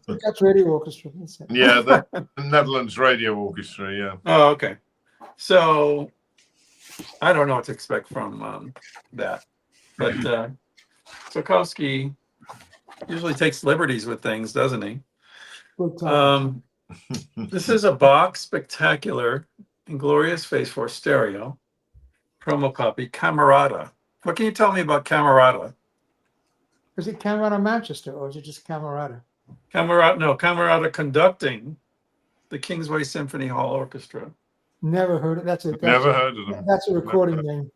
That's Radio Orchestra. Yeah, the Netherlands Radio Orchestra. Yeah. Oh, okay. So I don't know what to expect from that, but Sokowski usually takes liberties with things, doesn't he? This is a Bach Spectacular Inglorious Phase 4 stereo promo copy, Camerata. What can you tell me about Camerata? Is it Camerata Manchester or is it just Camerata? Camerata conducting the Kingsway Symphony Hall Orchestra. Never heard it. Never heard of them. That's a recording name.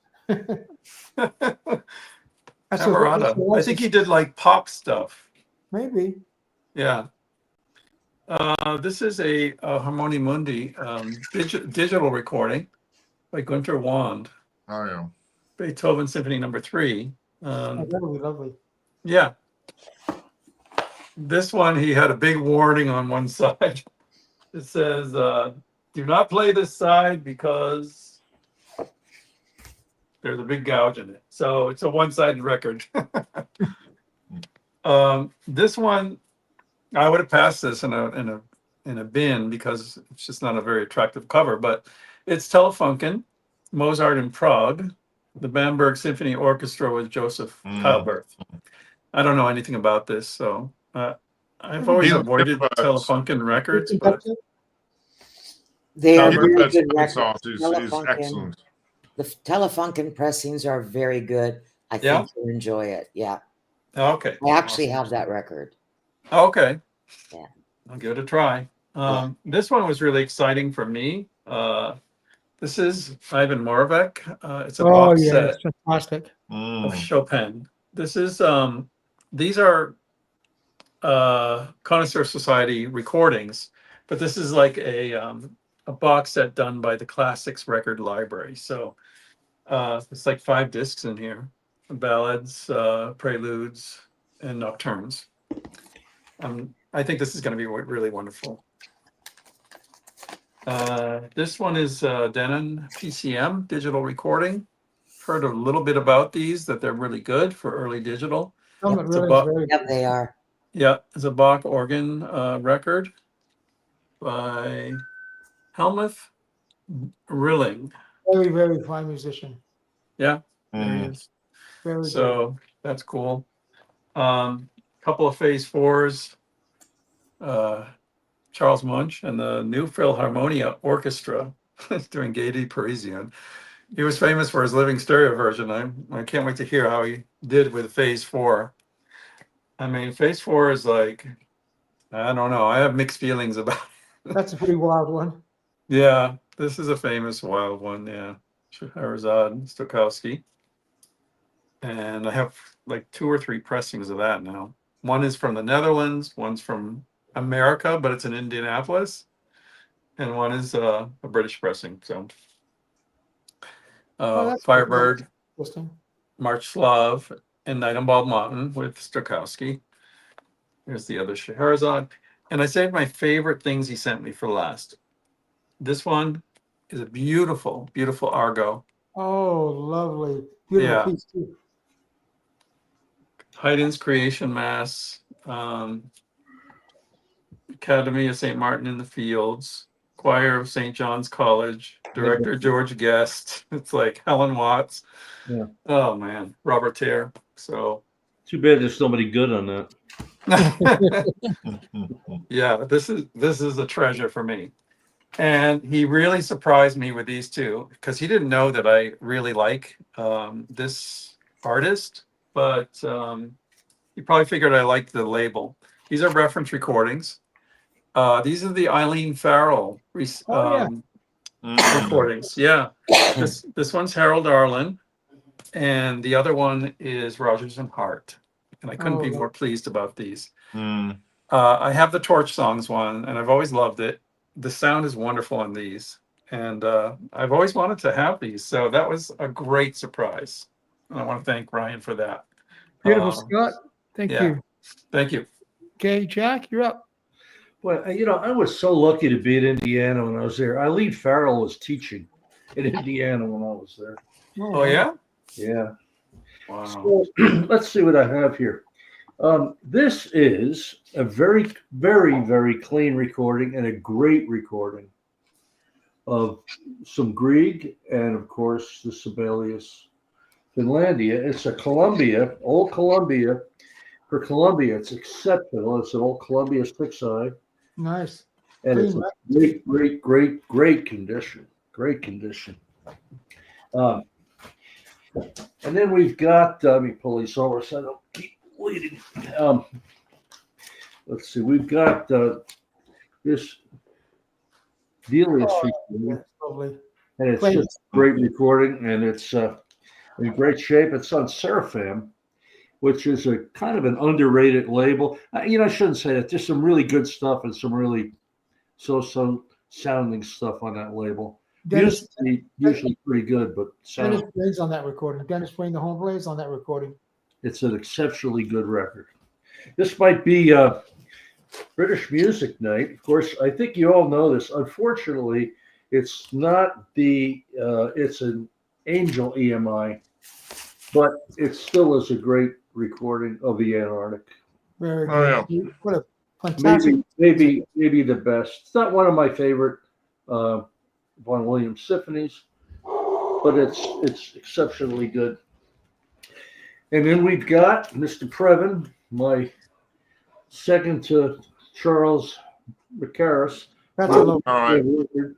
Camerata. I think he did like pop stuff. Maybe. Yeah. This is a Harmonie Mundi digital recording by Gunter Wand. Oh, yeah. Beethoven Symphony No. 3. That would be lovely. Yeah. This one, he had a big warning on one side. It says, do not play this side because there's a big gouge in it. So it's a one-sided record. This one, I would have passed this in a bin because it's just not a very attractive cover. But it's Telefunken, Mozart in Prague, the Bamberg Symphony Orchestra with Joseph Heilberth. I don't know anything about this, so I've always Neil avoided Timber's- Telefunken records, but They are Albert, very That's good Mozart records. is Telefunken, excellent. the Telefunken pressings are very good. I Yeah? think you'll enjoy it. Yeah, okay, I actually have that record. okay, Yeah. I'll give it a try. This one was really exciting for me. This is Ivan Moravec. It's a Oh box yeah, set it's fantastic. of Chopin. This is these are Connoisseur Society recordings, but this is like a box set done by the Classics Record Library. So it's like 5 discs in here: ballads, preludes, and nocturnes. I think this is going to be really wonderful. This one is Denon PCM digital recording. Heard a little bit about these, that they're really good for early digital. Some Yep. really It's a is very Yep, they are. Yeah, it's a Bach organ record by Helmuth Rilling. very, very fine musician. Yeah, there he is. Very good. So that's cool. Couple of phase 4s. Charles Munch and the New Philharmonia Orchestra doing Gaieté Parisienne. He was famous for his living stereo version. I can't wait to hear how he did with phase 4. I mean, phase 4 is like, I don't know. I have mixed feelings about it. That's a pretty wild one. Yeah, this is a famous wild one. Yeah, Scheherazade, Stokowski. And I have like 2 or 3 pressings of that now. One is from the Netherlands, one's from America, but it's in Indianapolis, and one is a British pressing. So, That's Firebird, interesting. March Slav, and Night on Bald Mountain with Stokowski. Here's the other Scheherazade, and I saved my favorite things he sent me for last. This one is a beautiful, beautiful Argo. Oh, lovely. Beautiful Yeah. piece too. Haydn's Creation Mass, Academy of St. Martin in the Fields, Choir of St. John's College, Director George Guest. It's like Helen Watts. Yeah. Oh man, Robert Tare. So Too bad there's somebody good on that. yeah, this is a treasure for me. And he really surprised me with these two because he didn't know that I really like this artist, but he probably figured I liked the label. These are reference recordings. These are the Eileen Farrell recordings. Yeah, this one's Harold Arlen, and the other one is Rodgers and Hart. And I couldn't be more pleased about these. I have the Torch Songs one, and I've always loved it. The sound is wonderful on these, and I've always wanted to have these. So that was a great surprise. And I want to thank Ryan for that. Beautiful, Scott. Thank yeah. you. Thank you. Okay, Jack, you're up. Well, I was so lucky to be in Indiana when I was there. Eileen Farrell was teaching in Indiana when I was there. Oh yeah? Yeah. Wow. So let's see what I have here. This is a very, very, very clean recording and a great recording of some Grieg and, of course, the Sibelius Finlandia. It's a Columbia, old Columbia. For Columbia, it's exceptional. It's an old Columbia 6i. Nice. And it's Clean, a great condition. Great condition. And then we've got, let me pull these over so I don't keep bleeding. Let's see, we've got this Delius recording, lovely. and it's Clean. just a great recording, and it's in great shape. It's on Seraphim, which is a kind of an underrated label. I shouldn't say that. There's some really good stuff and some really so sounding stuff on that label. Dennis, Usually pretty good, but Dennis plays on that recording. Dennis playing the home plays on that recording. It's an exceptionally good record. This might be British Music Night. Of course, I think you all know this. Unfortunately, it's not it's an Angel EMI, but it still is a great recording of the Antarctic. Very Oh, good. What a Fantastic. maybe the best. It's not one of my favorite Vaughan Williams symphonies, but it's exceptionally good. And then we've got Mr. Previn, my second to Charles Macaris. That's a lovely, All right. lovely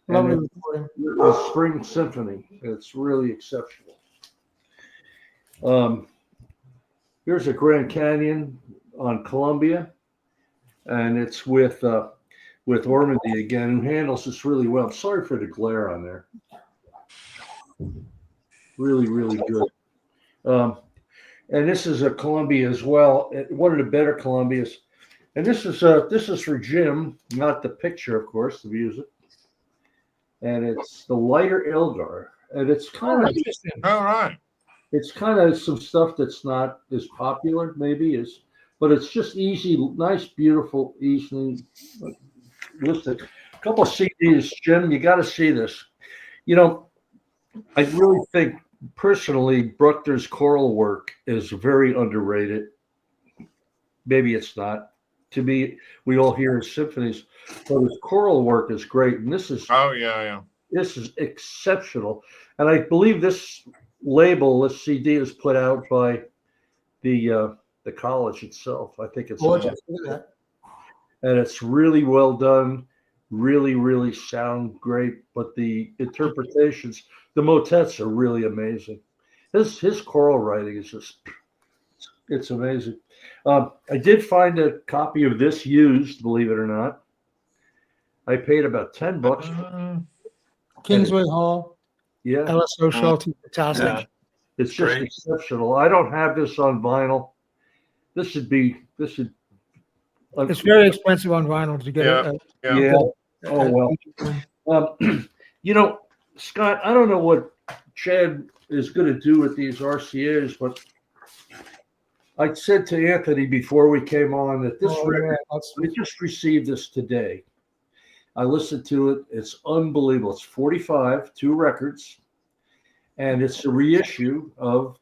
And recording. the Spring Symphony. It's really exceptional. Here's a Grand Canyon on Columbia, and it's with Ormandy again, who handles this really well. I'm sorry for the glare on there. Really, really good. And this is a Columbia as well, one of the better Columbias. And this is for Jim, not the picture, of course, the music. And it's the lighter Elgar, and it's kind of All right. some stuff that's not as popular, maybe but it's just easy, nice, beautiful, easily listed. A couple of CDs, Jim, you got to see this. I really think personally, Bruckner's choral work is very underrated. Maybe it's not. To me, we all hear his symphonies, but his choral work is great, and this is exceptional. And I believe this CD is put out by the college itself. I think it's Gorgeous. Look at that. and it's really well done, really, really sound great. But the interpretations, the motets are really amazing. His choral writing is it's amazing. I did find a copy of this used, believe it or not. I paid about $10. Kingsway Hall, Yeah, LSO Schulte, fantastic. Yeah. it's just Great. exceptional. I don't have this on vinyl. This should. It's very expensive on vinyl to get it. Yeah. Oh well. Scott, I don't know what Chad is going to do with these RCAs, but I said to Anthony before we came on that this record, we just received this today. I listened to it. It's unbelievable. It's 45, 2 records, and it's a reissue of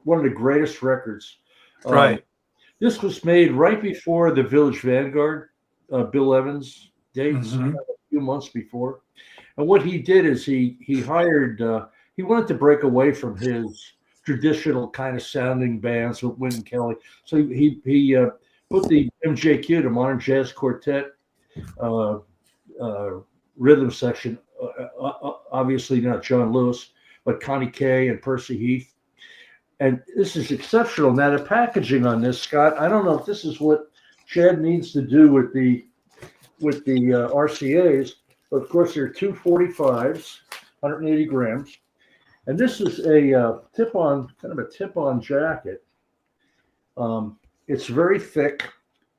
one of the greatest records. Right. This was made right before the Village Vanguard, Bill Evans dates, Mhm. a few months before. And what he did is he hired, he wanted to break away from his traditional kind of sounding bands with Wynton Kelly. So he put the MJQ, the Modern Jazz Quartet, rhythm section, obviously not John Lewis, but Connie Kay and Percy Heath. And this is exceptional. Now the packaging on this, Scott, I don't know if this is what Chad needs to do with the RCAs, but of course they're 245s, 180 grams. And this is a kind of a tip-on jacket. It's very thick.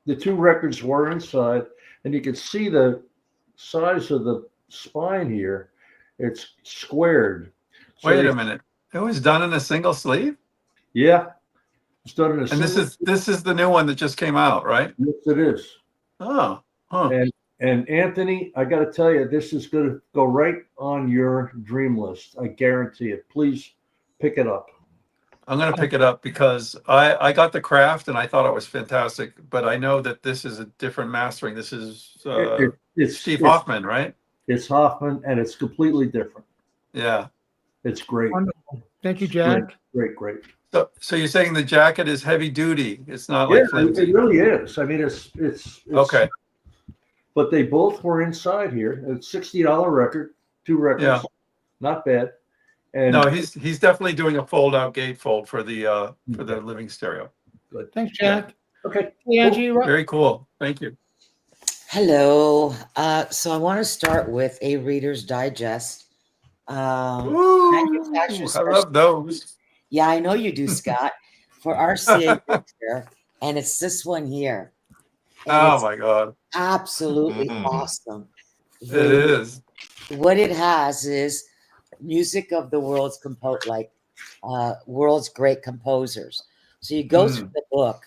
The 2 records were inside, and you can see the size of the spine here. It's squared. So Wait a minute. It was done in a single sleeve? Yeah. It's done in a And this is the new one that just came out, right? Yes, it is. Oh. Huh. And Anthony, I got to tell you, this is going to go right on your dream list. I guarantee it. Please pick it up. I'm going to pick it up because I got the craft and I thought it was fantastic, but I know that this is a different mastering. This is It's Steve Hoffman, right? It's Hoffman, and it's completely different. Yeah. It's great. Wonderful. Thank you, Jack. Great. So you're saying the jacket is heavy duty? It's not Yeah, like flimsy. it really is. I mean, it's Okay. But they both were inside here. It's $60 record, 2 records. Yeah. Not bad. And No, he's definitely doing a fold-out gatefold for the living stereo. good. Thanks, Jack. Okay. Hey, Angie, you're up. Very cool. Thank you. Hello. So I want to start with a Reader's Digest. Ooh, Manufacturer's I love those. Yeah, I know you do, Scott. For RCA picture, and it's this one here. And Oh it's my God. absolutely Mhm. awesome. It is. What it has is music of the world's great composers. So you go through the book,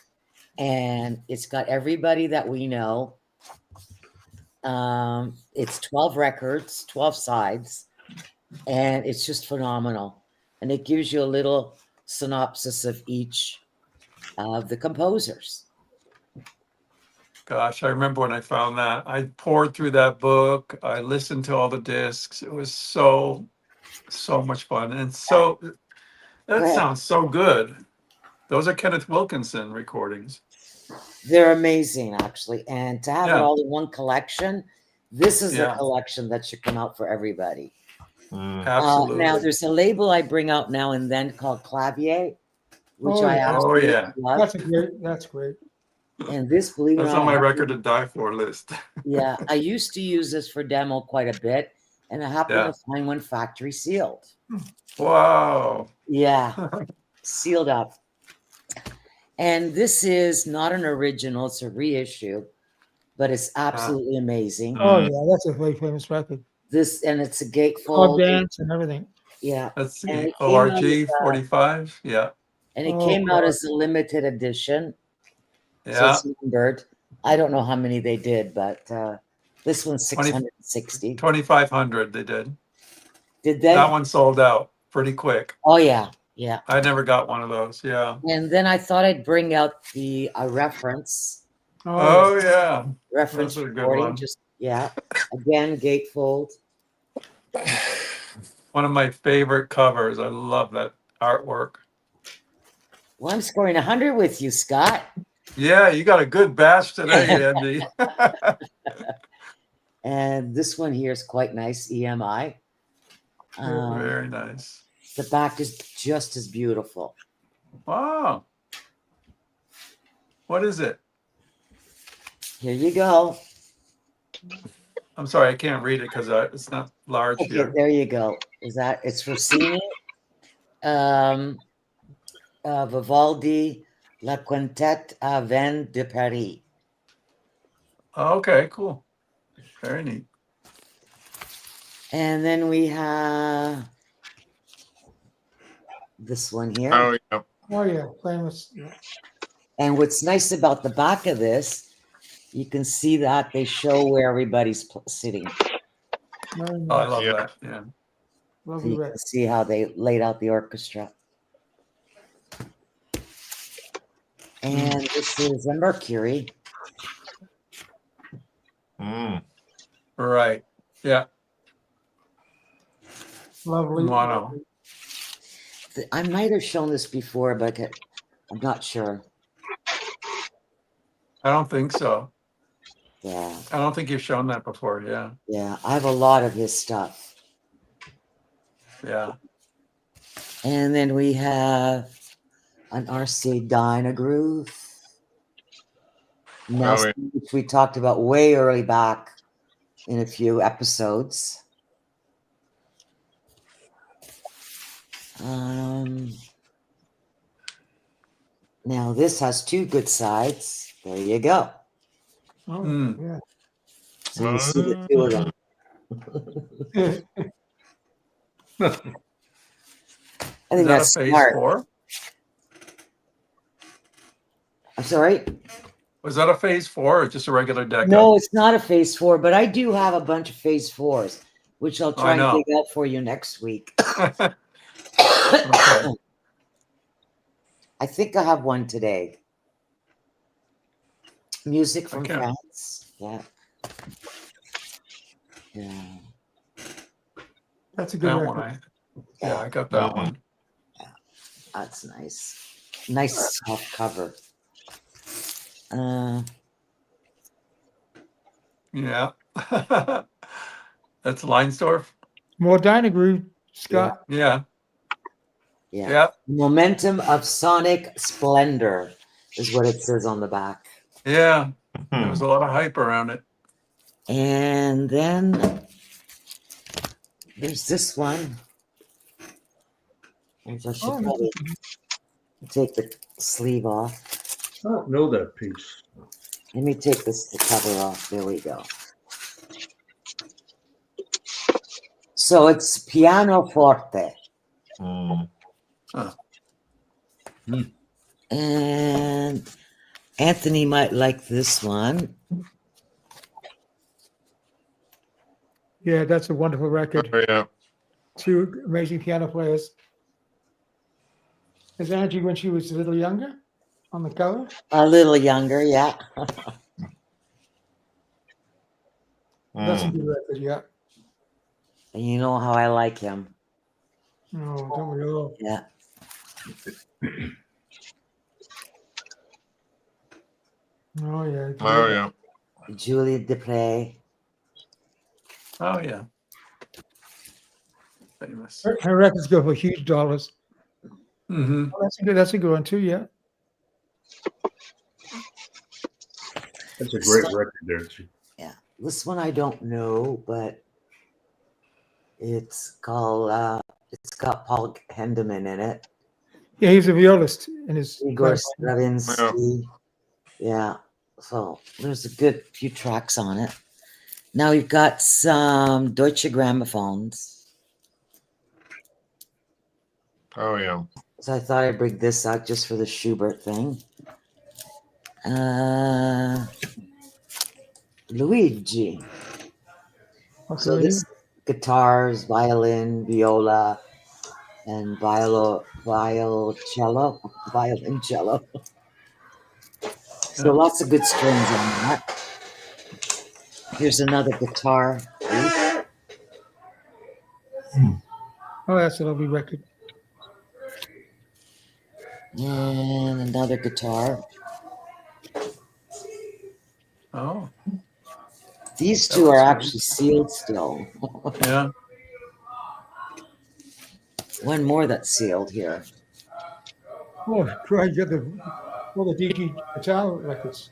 and it's got everybody that we know. It's 12 records, 12 sides, and it's just phenomenal. And it gives you a little synopsis of each of the composers. Gosh, I remember when I found that. I poured through that book. I listened to all the discs. It was so much fun. And so Go that ahead. sounds so good. Those are Kenneth Wilkinson recordings. They're amazing, actually. And to have it Yeah. all in one collection, this is the Yeah. collection that should come out for everybody. Mm. Absolutely. Now, there's a label I bring out now and then called Clavier, which Oh, I yeah. absolutely yeah. love. That's great. And this, believe it or That's not, on my I have record to- to die for list. yeah, I used to use this for demo quite a bit, and I happened Yeah. to find one factory sealed. Wow. Yeah, sealed up. And this is not an original; it's a reissue, but it's absolutely amazing. Oh, yeah. That's a very famous record. This and it's a Club gatefold. dance and everything. Yeah, Let's and see. it came out ORG as 45. Yeah. and it Oh, came out God. as a limited edition. So Yeah. it's numbered. I don't know how many they did, but this one's 660. 2,500 they did. Did they? That one sold out pretty quick. Oh yeah, yeah. I never got one of those. Yeah. And then I thought I'd bring out the reference Oh, yeah. reference Those are a good recording. one. Just again gatefold. One of my favorite covers. I love that artwork. Well, I'm scoring 100 with you, Scott. Yeah, you got a good batch today, Andy. And this one here is quite nice, EMI. Very nice. The back is just as beautiful. Wow. What is it? Here you go. I'm sorry, I can't read it because it's not large Okay, here. there you go. It's Rossini, Vivaldi, La Quintette à Vin de Paris. Okay, cool. Very neat. And then we have this one here. Oh, yeah. Oh, yeah. Famous. Yeah. And what's nice about the back of this, you can see that they show where everybody's sitting. Very Oh, I nice. love Yeah. that. Yeah. So Lovely you record. can see how they laid out the orchestra. And this is a Mercury. Mm. Right. Yeah. Lovely. Mono. I might have shown this before, but I'm not sure. I don't think so. Yeah, I don't think you've shown that before. Yeah. yeah. I have a lot of his stuff. Yeah. And then we have an RCA Dynagroove. Nelson, which we talked about way early back in a few episodes. Now this has two good sides. There you go. Oh, Mm. So you see the two of them. yeah. I Is think that a that's phase smart. 4? I'm sorry. Was that a phase 4 or just a regular deck? No, it's not a phase 4, but I do have a bunch of phase 4s, which I'll try I and know. dig out for you next week. Okay. I think I have one today. Music from Okay. France. Yeah. Yeah. That's a good That record. one. Yeah, I got that one. That's nice. Nice soft cover. Yeah. That's Leinsdorf. More Dynagroove, Scott. Yeah. Yeah. Yeah. Momentum of Sonic Splendor is what it says on the back. Yeah. There was a lot of hype around it. And then there's this one. I should Oh, probably take the sleeve off. I don't know that piece. Let me take the cover off. There we go. So it's pianoforte. Mm. And Anthony might like this one. Yeah, that's a wonderful record. Oh, yeah. Two amazing piano players. Is Angie when she was a little younger on the cover? A little younger, yeah. That's a Mm. good record, yeah. And you know how I like him. No, don't we all? Yeah. Oh, yeah. Oh yeah. Julie Dupre. Oh yeah. Famous. Her records go for huge dollars. Hmm. Oh, that's a good one too, yeah. That's a great record there. Too. Yeah. This one I don't know, but it's it's got Paul Hendeman in it. Yeah, he's a violist in his Igor band. Stravinsky. Yeah. So there's a good few tracks on it. Now we've got some Deutsche Grammophones. Oh yeah. So I thought I'd bring this out just for the Schubert thing. Luigi. Okay. So this guitars, violin, viola, and violoncello. So lots of good strings on that. Here's another guitar. Oh, that's a lovely record. And another guitar. Oh These That two are looks actually sealed still. yeah. One more that's sealed here. Oh, try to get all the DG guitar records.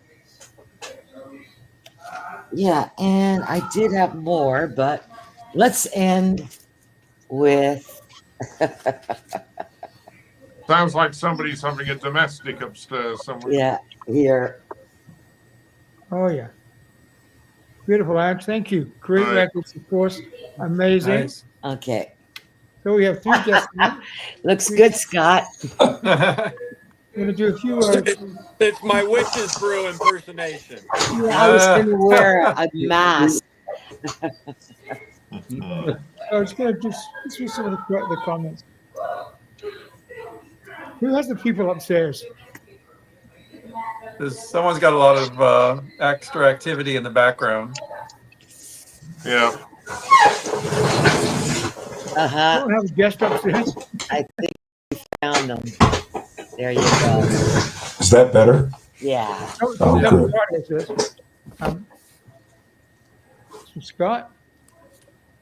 Yeah, and I did have more, but let's end with Sounds like somebody's having a domestic upstairs somewhere. yeah, here. Oh, yeah. Beautiful, Ange. Thank you. Great Right. records, of course. Amazing. Nice. Okay. So we have 3 guests. Looks good, Scott. We're going to do a few. It's my witch's brew impersonation. Yeah, I was going to wear a mask. Mm. I was going to just read some of the comments. Who has the people upstairs? Someone's got a lot of extra activity in the background. Yeah. I Uh-huh. don't have a guest upstairs. I think we found them. There you go. Is that better? Yeah. Oh, That good. was this. So Scott?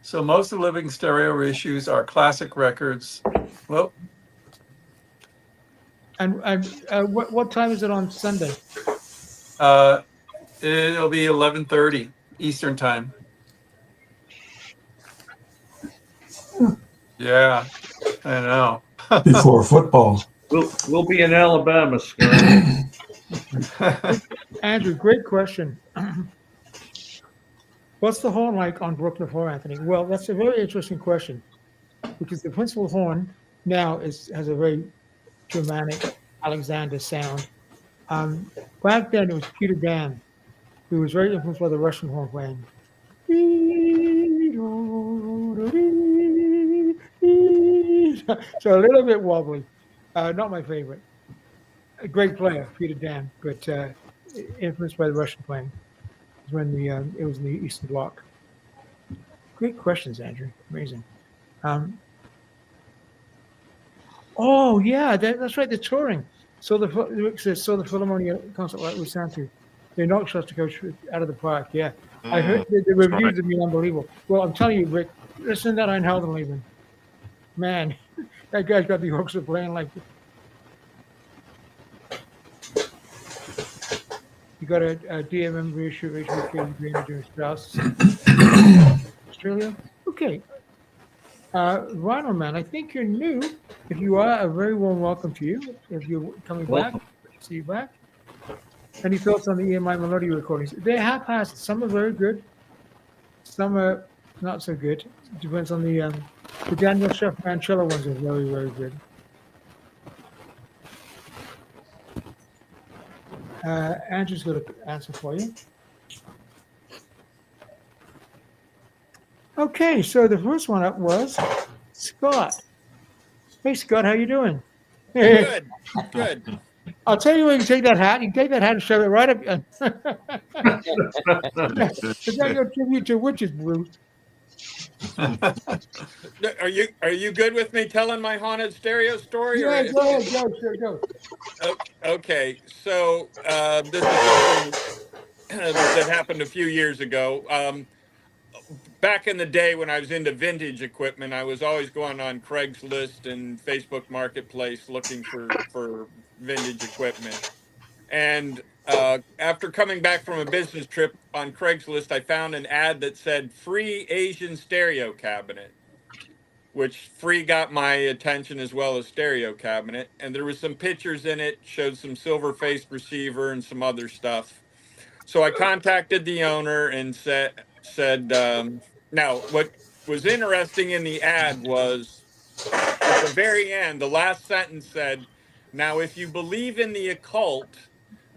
So most of the living stereo reissues are classic records. Well, And what time is it on Sunday? it'll be 11:30 Eastern time. Yeah, I know. Before football. We'll be in Alabama, Scott. Andrew, great question. What's the horn like on Brooklyn 4, Anthony? Well, that's a very interesting question because the principal horn now has a very Germanic Alexander sound. Back then, it was Peter Dan, who was very influenced by the Russian horn playing. So a little bit wobbly. Not my favorite. A great player, Peter Dan, but influenced by the Russian playing. When it was in the Eastern Bloc. Great questions, Andrew. Amazing. Oh yeah, that's right. The touring. So the Philharmonia concert like we sound to, they knocked Shostakovich out of the park. Yeah, I heard the reviews have been unbelievable. Well, I'm telling you, Rick, listen to that Einhaldenleben. Man, that guy's got the orchestra playing like. You got a DMM reissue, HBK, Green, Strauss, Australia. Okay. Ronald, man, I think you're new. If you are, a very warm welcome to you. If you're coming back, see you back. Any thoughts on the EMI Melody recordings? They have passed. Some are very good. Some are not so good. It depends on the Daniel Chef Mancello ones are very, very good. Andrew's going to answer for you. Okay, so the first one up was Scott. Hey, Scott, how you doing? Good, good. I'll tell you where you can take that hat. You can take that hat and shove it right up. Is that your tribute to witches, Bruce? Are you good with me telling my haunted stereo story? Yeah, go ahead, go, sure, go. Okay, so this is something that happened a few years ago. Back in the day when I was into vintage equipment, I was always going on Craigslist and Facebook Marketplace looking for vintage equipment. And after coming back from a business trip on Craigslist, I found an ad that said free Asian stereo cabinet, which free got my attention as well as stereo cabinet. And there was some pictures in it, showed some silver faced receiver and some other stuff. So I contacted the owner and said now what was interesting in the ad was at the very end, the last sentence said, "Now if you believe in the occult,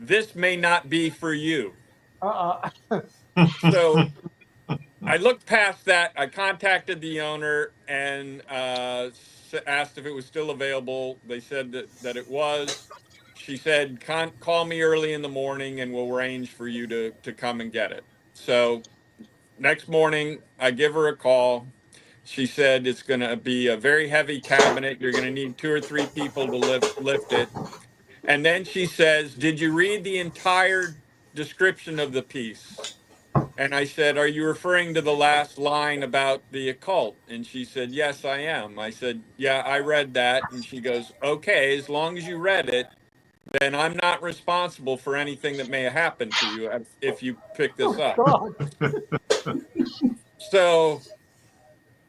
this may not be for you." Uh-uh. So I looked past that. I contacted the owner and asked if it was still available. They said that it was. She said, "Call me early in the morning and we'll arrange for you to come and get it." So next morning, I give her a call. She said it's going to be a very heavy cabinet. You're going to need 2 or 3 people to lift it. And then she says, "Did you read the entire description of the piece?" And I said, "Are you referring to the last line about the occult?" And she said, "Yes, I am." I said, "Yeah, I read that." And she goes, "Okay, as long as you read it, then I'm not responsible for anything that may have happened to you if you pick this Oh, up." God. So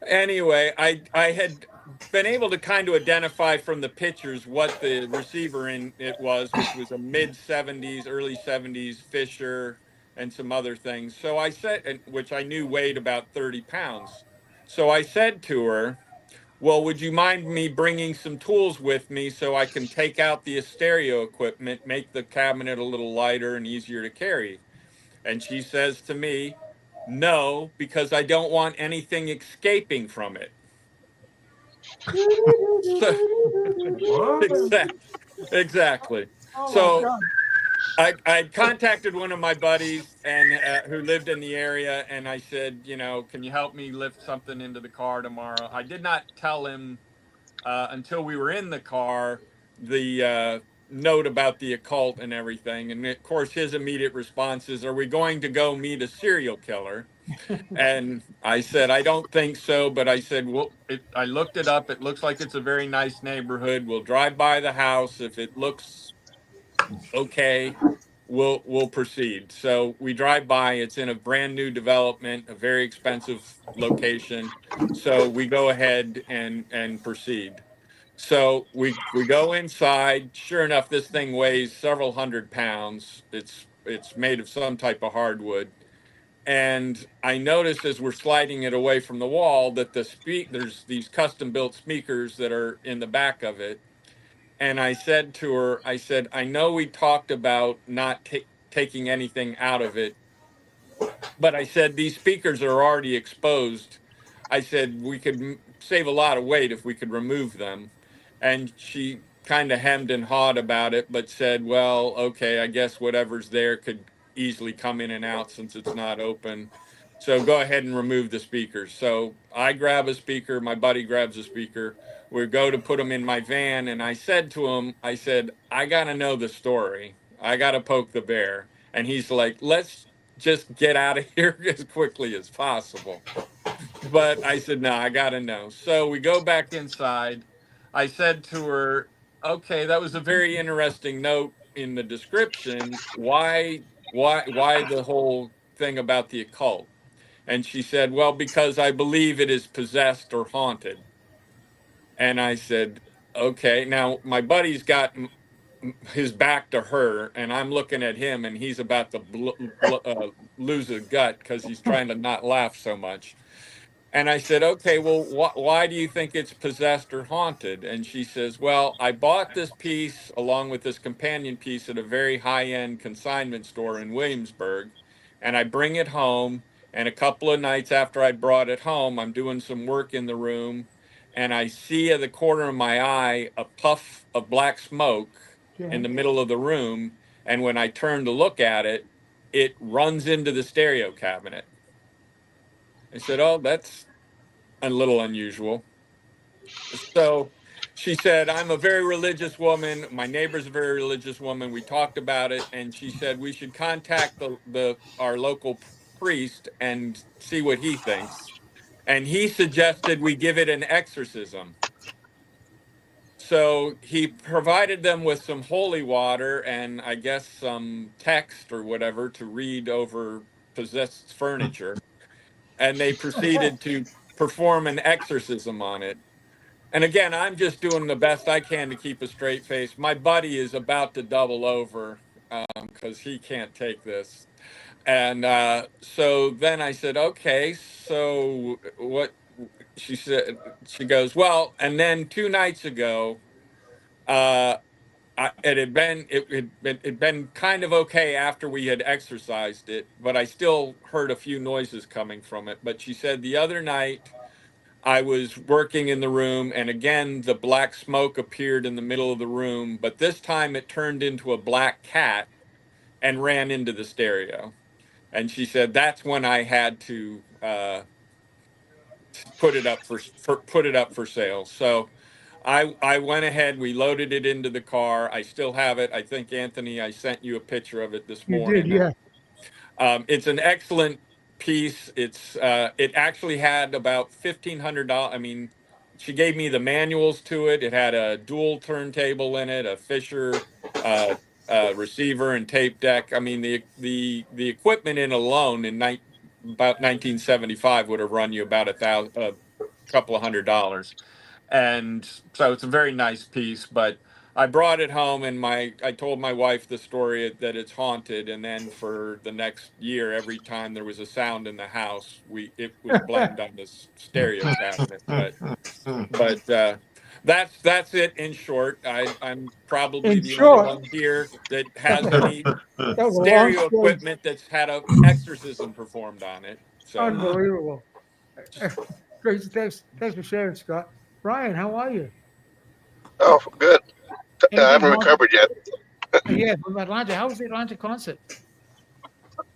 anyway, I had been able to kind of identify from the pictures what the receiver in it was, which was a mid 70s, early 70s Fisher and some other things. So I said, which I knew weighed about 30 pounds. So I said to her, "Well, would you mind me bringing some tools with me so I can take out the stereo equipment, make the cabinet a little lighter and easier to carry?" And she says to me, "No, because I don't want anything escaping from it." So, What? exactly. Oh, my So God. I contacted one of my buddies and who lived in the area, and I said, "Can you help me lift something into the car tomorrow?" I did not tell him until we were in the car the note about the occult and everything. And of course, his immediate response is, "Are we going to go meet a serial killer?" And I said, "I don't think so." But I said, "Well, I looked it up. It looks like it's a very nice neighborhood. We'll drive by the house. If it looks okay, we'll proceed." So we drive by. It's in a brand new development, a very expensive location. So we go ahead and proceed. So we go inside. Sure enough, this thing weighs several hundred pounds. It's made of some type of hardwood. And I noticed as we're sliding it away from the wall that there's these custom built speakers that are in the back of it. And I said to her, I said, "I know we talked about not taking anything out of it, but I said, these speakers are already exposed. I said, we could save a lot of weight if we could remove them." And she kind of hemmed and hawed about it, but said, "Well, okay, I guess whatever's there could easily come in and out since it's not open. So go ahead and remove the speakers." So I grab a speaker, my buddy grabs a speaker. We go to put them in my van. And I said to him, I said, "I got to know the story. I got to poke the bear." And he's like, "Let's just get out of here as quickly as possible." But I said, "No, I got to know." So we go back inside. I said to her, "Okay, that was a very interesting note in the description. Why the whole thing about the occult?" And she said, "Well, because I believe it is possessed or haunted." And I said, "Okay." Now my buddy's got his back to her, and I'm looking at him, and he's about to lose a gut because he's trying to not laugh so much. And I said, "Okay, well, why do you think it's possessed or haunted?" And she says, "Well, I bought this piece along with this companion piece at a very high end consignment store in Williamsburg. And I bring it home. And a couple of nights after I brought it home, I'm doing some work in the room. And I see at the corner of my eye a puff of black smoke. in the middle of the room. And when I turn to look at it, it runs into the stereo cabinet. I said, "Oh, that's a little unusual." So she said, "I'm a very religious woman. My neighbor's a very religious woman. We talked about it, and she said we should contact the our local priest and see what he thinks." And he suggested we give it an exorcism. So he provided them with some holy water and I guess some text or whatever to read over possessed furniture. And they proceeded to perform an exorcism on it. And again, I'm just doing the best I can to keep a straight face. My buddy is about to double over because he can't take this. And so then I said, "Okay, so what?" She said, she goes, "Well, and then 2 nights ago, uh, it had been it had been kind of okay after we had exercised it, but I still heard a few noises coming from it." But she said the other night I was working in the room, and again the black smoke appeared in the middle of the room, but this time it turned into a black cat and ran into the stereo. And she said that's when I had to put it up put it up for sale. So I went ahead. We loaded it into the car. I still have it. I think Anthony, I sent you a picture of it this You did, morning. yeah. It's an excellent piece. It actually had about $1,500. I mean, she gave me the manuals to it. It had a dual turntable in it, a Fisher uh, receiver and tape deck. I mean, the equipment in alone in about 1975 would have run you about a couple of $100. And so it's a very nice piece, but I brought it home and I told my wife the story that it's haunted, and then for the next year, every time there was a sound in the house, it was blamed on this stereo cabinet. But that's it in short. I'm probably In the only short, one here that has that any was a long stereo story. equipment that's had a exorcism performed on it. So Unbelievable. Great. Thanks for sharing, Scott. Brian, how are you? Oh, good. I Anything haven't haunted? recovered yet. Yeah, from Atlanta. How was the Atlanta concert?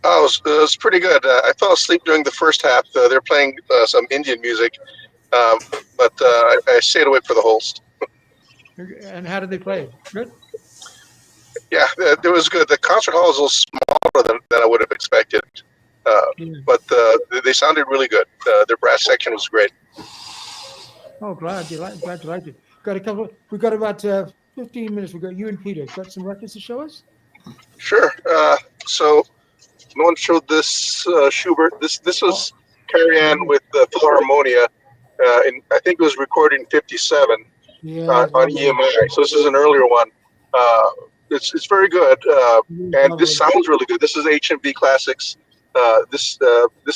Oh, it was pretty good. I fell asleep during the first half. They're playing some Indian music, um, but I stayed awake for the host. And how did they play? Good? Yeah, it was good. The concert hall is a little smaller than I would have expected, uh, Yeah. but they sounded really good. Their brass section was great. Oh, glad you liked it. We got about 15 minutes. We got you and Peter. Got some records to show us? Sure. So no one showed this Schubert. This Oh, was Carrie Ann with the Philharmonia, and I think it was recorded in '57. yeah. On EMI. So this is an earlier one. Uh, it's very good, and this sounds really good. This is HMV Classics. This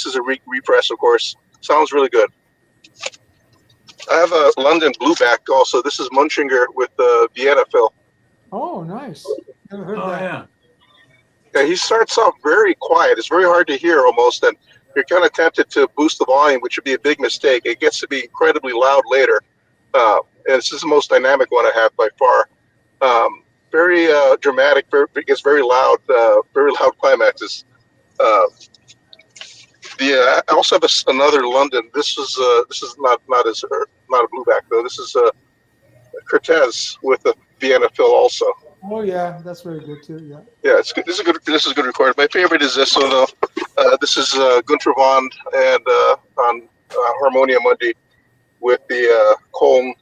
is a repress, of course. Sounds really good. I have a London Blueback also. This is Munchinger with Vienna Phil. Oh, nice. Never heard Oh that. yeah. Yeah, he starts off very quiet. It's very hard to hear almost, and you're kind of tempted to boost the volume, which would be a big mistake. It gets to be incredibly loud later. And this is the most dynamic one I have by far. Very dramatic. It's very loud. Very loud climaxes. Uh, I also have another London. This is not not a Blueback though. This is Cortez with a Vienna Phil also. Oh, yeah. That's very good, too. Yeah. Yeah, it's good. This is a good. This is a good recording. My favorite is this one though. This is Gunther Vaughn and on Harmonia Mundi with the Köln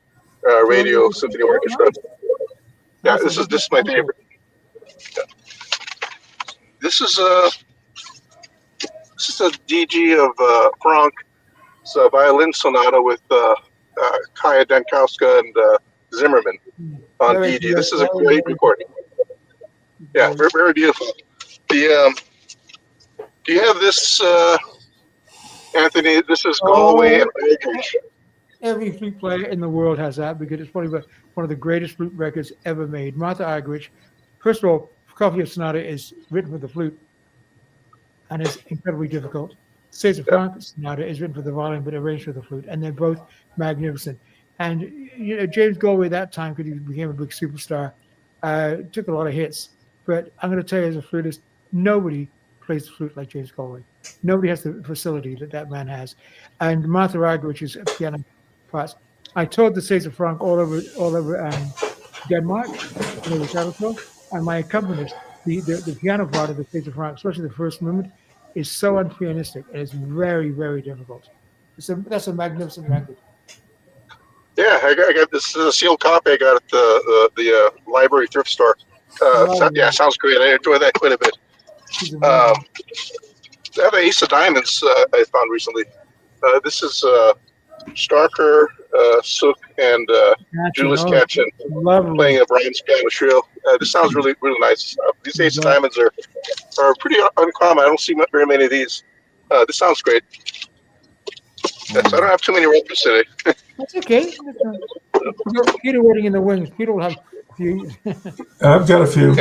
Radio Symphony Orchestra. Yeah, this is my favorite. Yeah. This is a DG of Franck. It's a violin sonata with Kaya Dankowska and Zimmerman on DG. This is a great recording. Yeah, very, very beautiful. The do you have this, Anthony? This is Galway and Aldrich. Every flute player in the world has that because it's probably one of the greatest flute records ever made. Martha Argerich, first of all, Prokofiev Sonata is written for the flute and is incredibly difficult. César Franck Sonata is written for the violin but arranged for the flute, and they're both magnificent. And James Galway at that time, because he became a big superstar, Took a lot of hits. But I'm going to tell you, as a flutist, nobody plays the flute like James Galway. Nobody has the facility that that man has. And Martha Argerich is a piano parts. I toured the César Franck all over Denmark, and my accompanist, the piano part of the César Franck, especially the first movement, is so unpianistic, and it's very, very difficult. That's a magnificent record. Yeah, I got this sealed copy I got at the library thrift store. Yeah, sounds great. I enjoy that quite a bit. I have an Ace of Diamonds I found recently. This is Starker, Sook, and Julius Katchen playing a Brahms piano trio. This sounds really, really nice. These Ace of Diamonds are pretty uncommon. I don't see very many of these. This sounds great. Yes, I don't have too many records today. That's okay. Peter waiting in the wings. Peter will have a few. I've got a few.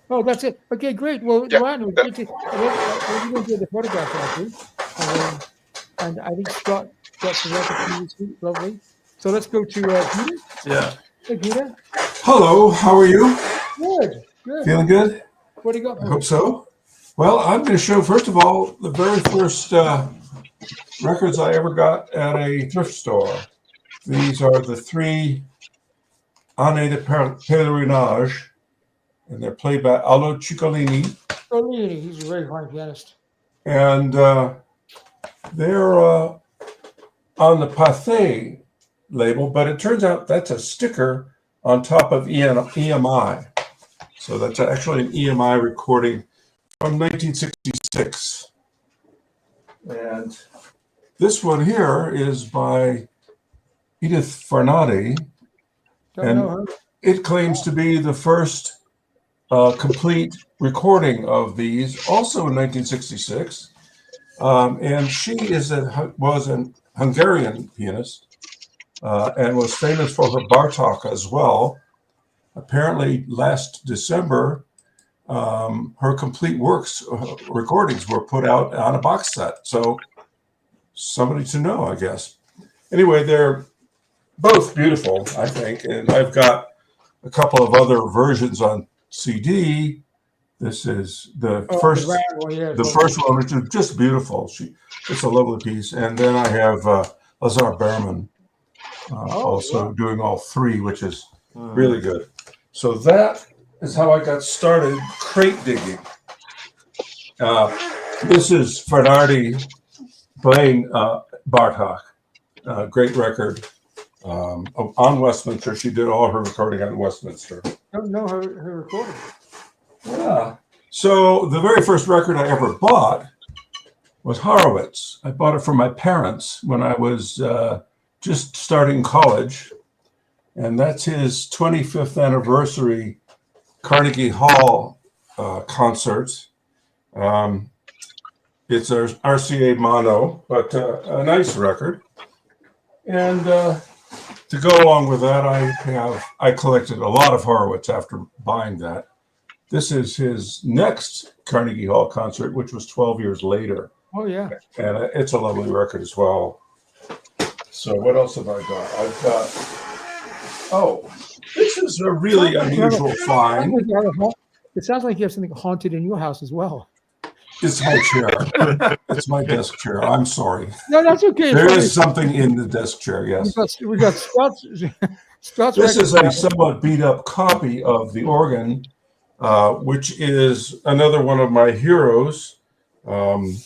Oh, that's it. Okay, great. Well, Yeah. Ryan, we're going to get the photograph actually. And I think Scott got some records. Lovely. So let's go to Peter. Yeah. Hey, Peter. Hello, how are you? Good. Good. Feeling good? What do you got? I hope so. Well, I'm going to show, first of all, the very first records I ever got at a thrift store. These are the 3 Années de Pèlerinage, and they're played by Aldo Ciccolini. Ciccolini, he's a very fine pianist. And they're on the Pathé label, but it turns out that's a sticker on top of EMI. So that's actually an EMI recording from 1966. And this one here is by Edith Farnadi, and it claims to be the first complete recording of these, also in 1966. And she was an Hungarian pianist and was famous for her Bartók as well. Apparently, last December, her complete works recordings were put out on a box set. So somebody to know, I guess. Anyway, they're both beautiful, I think. And I've got a couple of other versions on CD. This is the first one, which is just beautiful. It's a lovely piece. And then I have Lazar Berman also doing all 3, which is really good. So that is how I got started crate digging. This is Farnadi playing Bartók, great record on Westminster. She did all her recording on Westminster. Don't know her recording. Yeah. So the very first record I ever bought was Horowitz. I bought it from my parents when I was just starting college. And that's his 25th anniversary Carnegie Hall concert. It's a RCA mono, but a nice record. And to go along with that, I collected a lot of Horowitz after buying that. This is his next Carnegie Hall concert, which was 12 years later. Oh, yeah. And it's a lovely record as well. So what else have I got? I've got, this is a really unusual find. It sounds like you have something haunted in your house as well. It's my chair. It's my desk chair. I'm sorry. No, that's okay. There is something in the desk chair, yes. We got Scott's. This is a somewhat beat up copy of the organ, which is another one of my heroes, the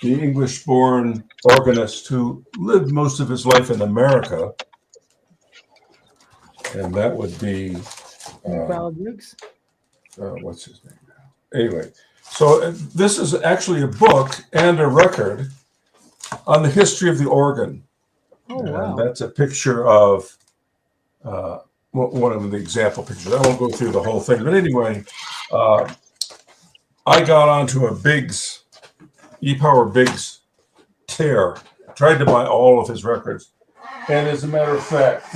English-born organist who lived most of his life in America. And that would be, what's his name now? Anyway, so this is actually a book and a record on the history of the organ. Oh, wow. And that's a picture of one of the example pictures. I won't go through the whole thing, but anyway, I got onto a Biggs, E-Power Biggs tear. Tried to buy all of his records. And as a matter of fact,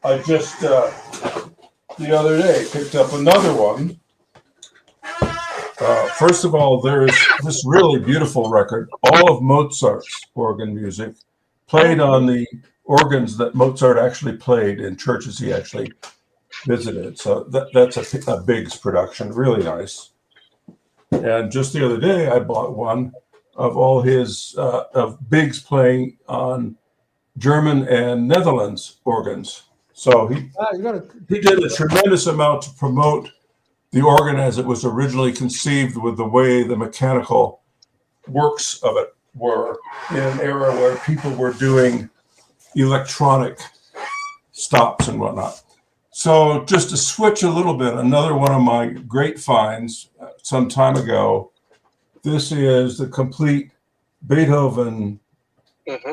I just, the other day, picked up another one. First of all, there's this really beautiful record, all of Mozart's organ music, played on the organs that Mozart actually played in churches he actually visited. So that's a Biggs production, really nice. And just the other day, I bought one of all his of Biggs playing on German and Netherlands organs. So he did a tremendous amount to promote the organ as it was originally conceived, with the way the mechanical works of it were in an era where people were doing electronic stops and whatnot. So just to switch a little bit, another one of my great finds some time ago, this is the complete Beethoven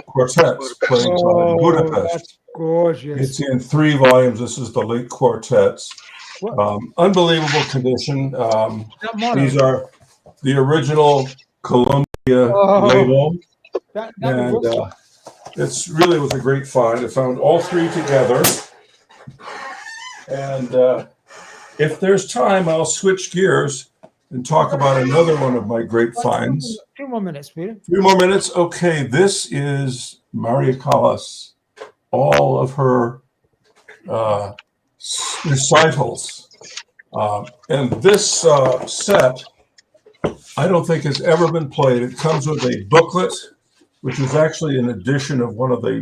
quartets played by Budapest. That's gorgeous. It's in 3 volumes. This is the late quartets. Unbelievable condition. These are the original Columbia label. And it's really was a great find. I found all 3 together. And if there's time, I'll switch gears and talk about another one of my great finds. 2 more minutes, Peter. 3 more minutes. Okay, this is Maria Callas. All of her recitals. And this set, I don't think has ever been played. It comes with a booklet, which is actually an edition of one of the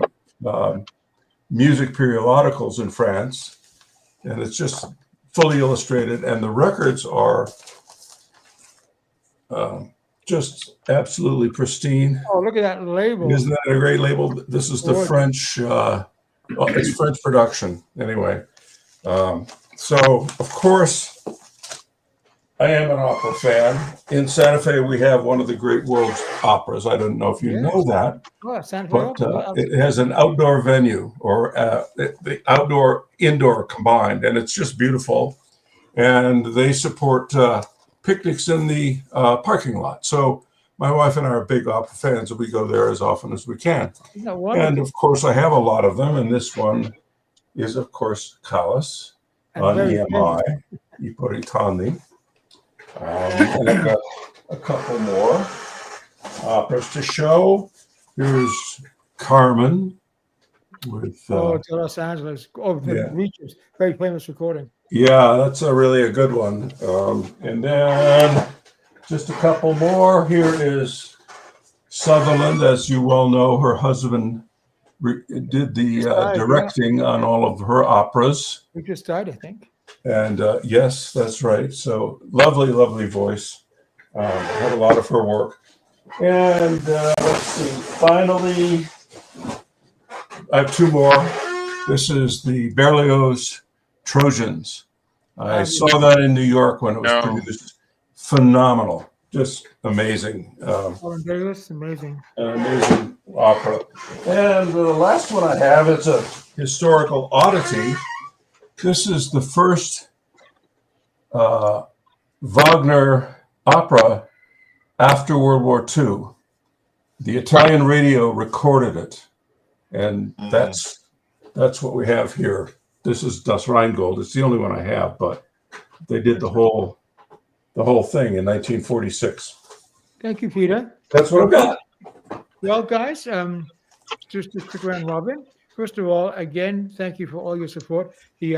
music periodicals in France. And it's just fully illustrated. And the records are just absolutely pristine. Oh, look at that label. Isn't that a great label? This is the French, it's French production anyway. So, of course, I am an opera fan. In Santa Fe, we have one of the great world's operas. I don't know if you know that, but it has an outdoor venue, or the outdoor, indoor combined, and it's just beautiful. And they support picnics in the parking lot. So my wife and I are big opera fans, and we go there as often as we can. And of course, I have a lot of them, and this one is, of course, Callas on EMI, I Puritani. And I've got a couple more operas to show. Here's Carmen with to Los Angeles. Oh, the Reaches, very famous recording. Yeah, that's really a good one. And then just a couple more. Here is Sutherland, as you well know. Her husband did the directing on all of her operas. He just died, I think. And yes, that's right. So lovely, lovely voice. Had a lot of her work. And let's see. Finally, I have 2 more. This is the Berlioz Trojans. I saw that in New York when it was produced. Phenomenal. Just amazing. Amazing. An amazing opera. And the last one I have is a historical oddity. This is the first Wagner opera after World War II. The Italian radio recorded it. And that's what we have here. This is Das Rheingold. It's the only one I have, but they did the whole thing in 1946. Thank you, Peter. That's what I've got. Well, guys, just a quick round robin. First of all, again, thank you for all your support. The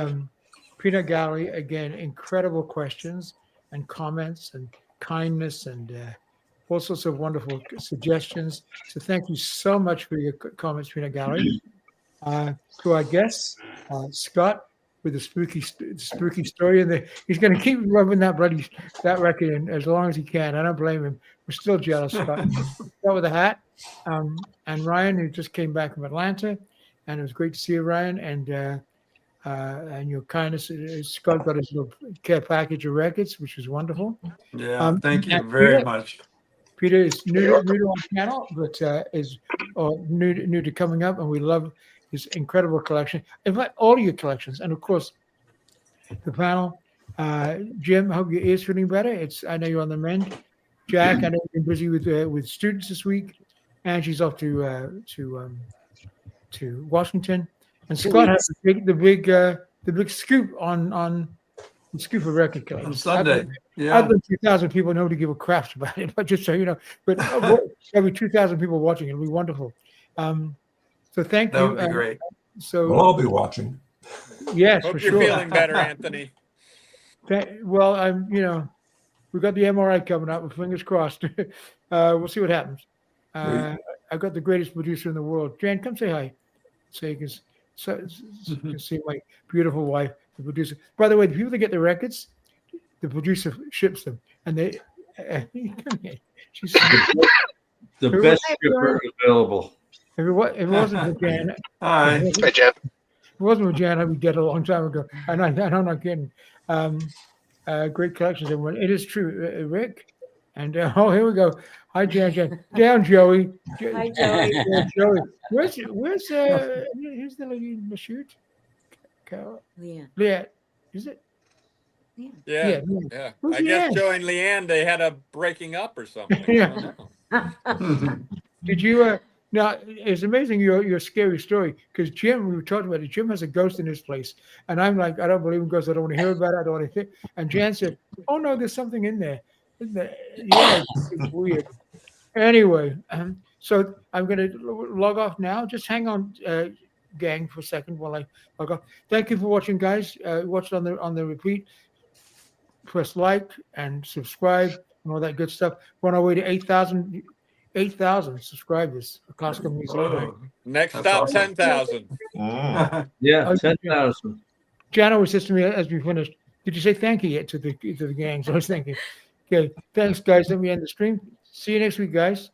Peanut Gallery, again, incredible questions and comments and kindness and all sorts of wonderful suggestions. So thank you so much for your comments, Peanut Gallery. To our guests, Scott, with the spooky story, and he's going to keep rubbing that record in as long as he can. I don't blame him. We're still jealous, Scott. Scott with a hat, and Ryan, who just came back from Atlanta, and it was great to see you, Ryan, and your kindness. Scott got his little care package of records, which was wonderful. Yeah, thank you very much. Peter is new to our channel, but is new to coming up, and we love his incredible collection. In fact, all your collections, and of course, the panel. Jim, I hope your ear's feeling better. I know you're on the mend. Jack, I know you've been busy with students this week, and she's off to Washington. And Scott has the big scoop on the scoop of record collections. Sunday. Yeah. Other than 2,000 people, nobody give a crap about it, but just so you know, but every 2,000 people watching, it'll be wonderful. So thank That you. would be great. So Well, I'll be watching. yes, Hope for you're sure. feeling better, Anthony. Well, I'm. We've got the MRI coming up. Fingers crossed. We'll see what happens. I've got the greatest producer in the world. Jan, come say hi. So you can see my beautiful wife, the producer. By the way, the people that get the records, the producer ships them, and they. She's The Who best was shipper available. if it wasn't for Jan, Hi. Hey, Jen. if it wasn't for Jan, I'd be dead a long time ago. And I'm not kidding. Great collections, everyone. It is true, Rick. And oh, here we go. Hi, Jan. Down, Joey. Hi, Joey. Yeah, Joey. Where's who's the lady in the shirt? Leah. Is it? Yeah. Yeah. Yeah. Who's I guess Leanne? Joe and Leanne, they had a breaking up or something. I Yeah. don't know. Did you? Now it's amazing your scary story because Jim, we were talking about it. Jim has a ghost in his place, and I'm like, I don't believe in ghosts. I don't want to hear about it. I don't want to think. And Jan said, "Oh no, there's something in there." Yeah, it's weird. Anyway, so I'm going to log off now. Just hang on, gang, for a second while I log off. Thank you for watching, guys. Watch it on the repeat. Press like and subscribe and all that good stuff. We're on our way to 8,000 subscribers for Costco Music. Right? Whoa. Next That's up, awesome. 10,000. Yeah, Oh, 10,000. Jan always says to me as we finish, "Did you say thank you yet to the gang?" So I was thinking, okay, thanks, guys. Let me end the stream. See you next week, guys.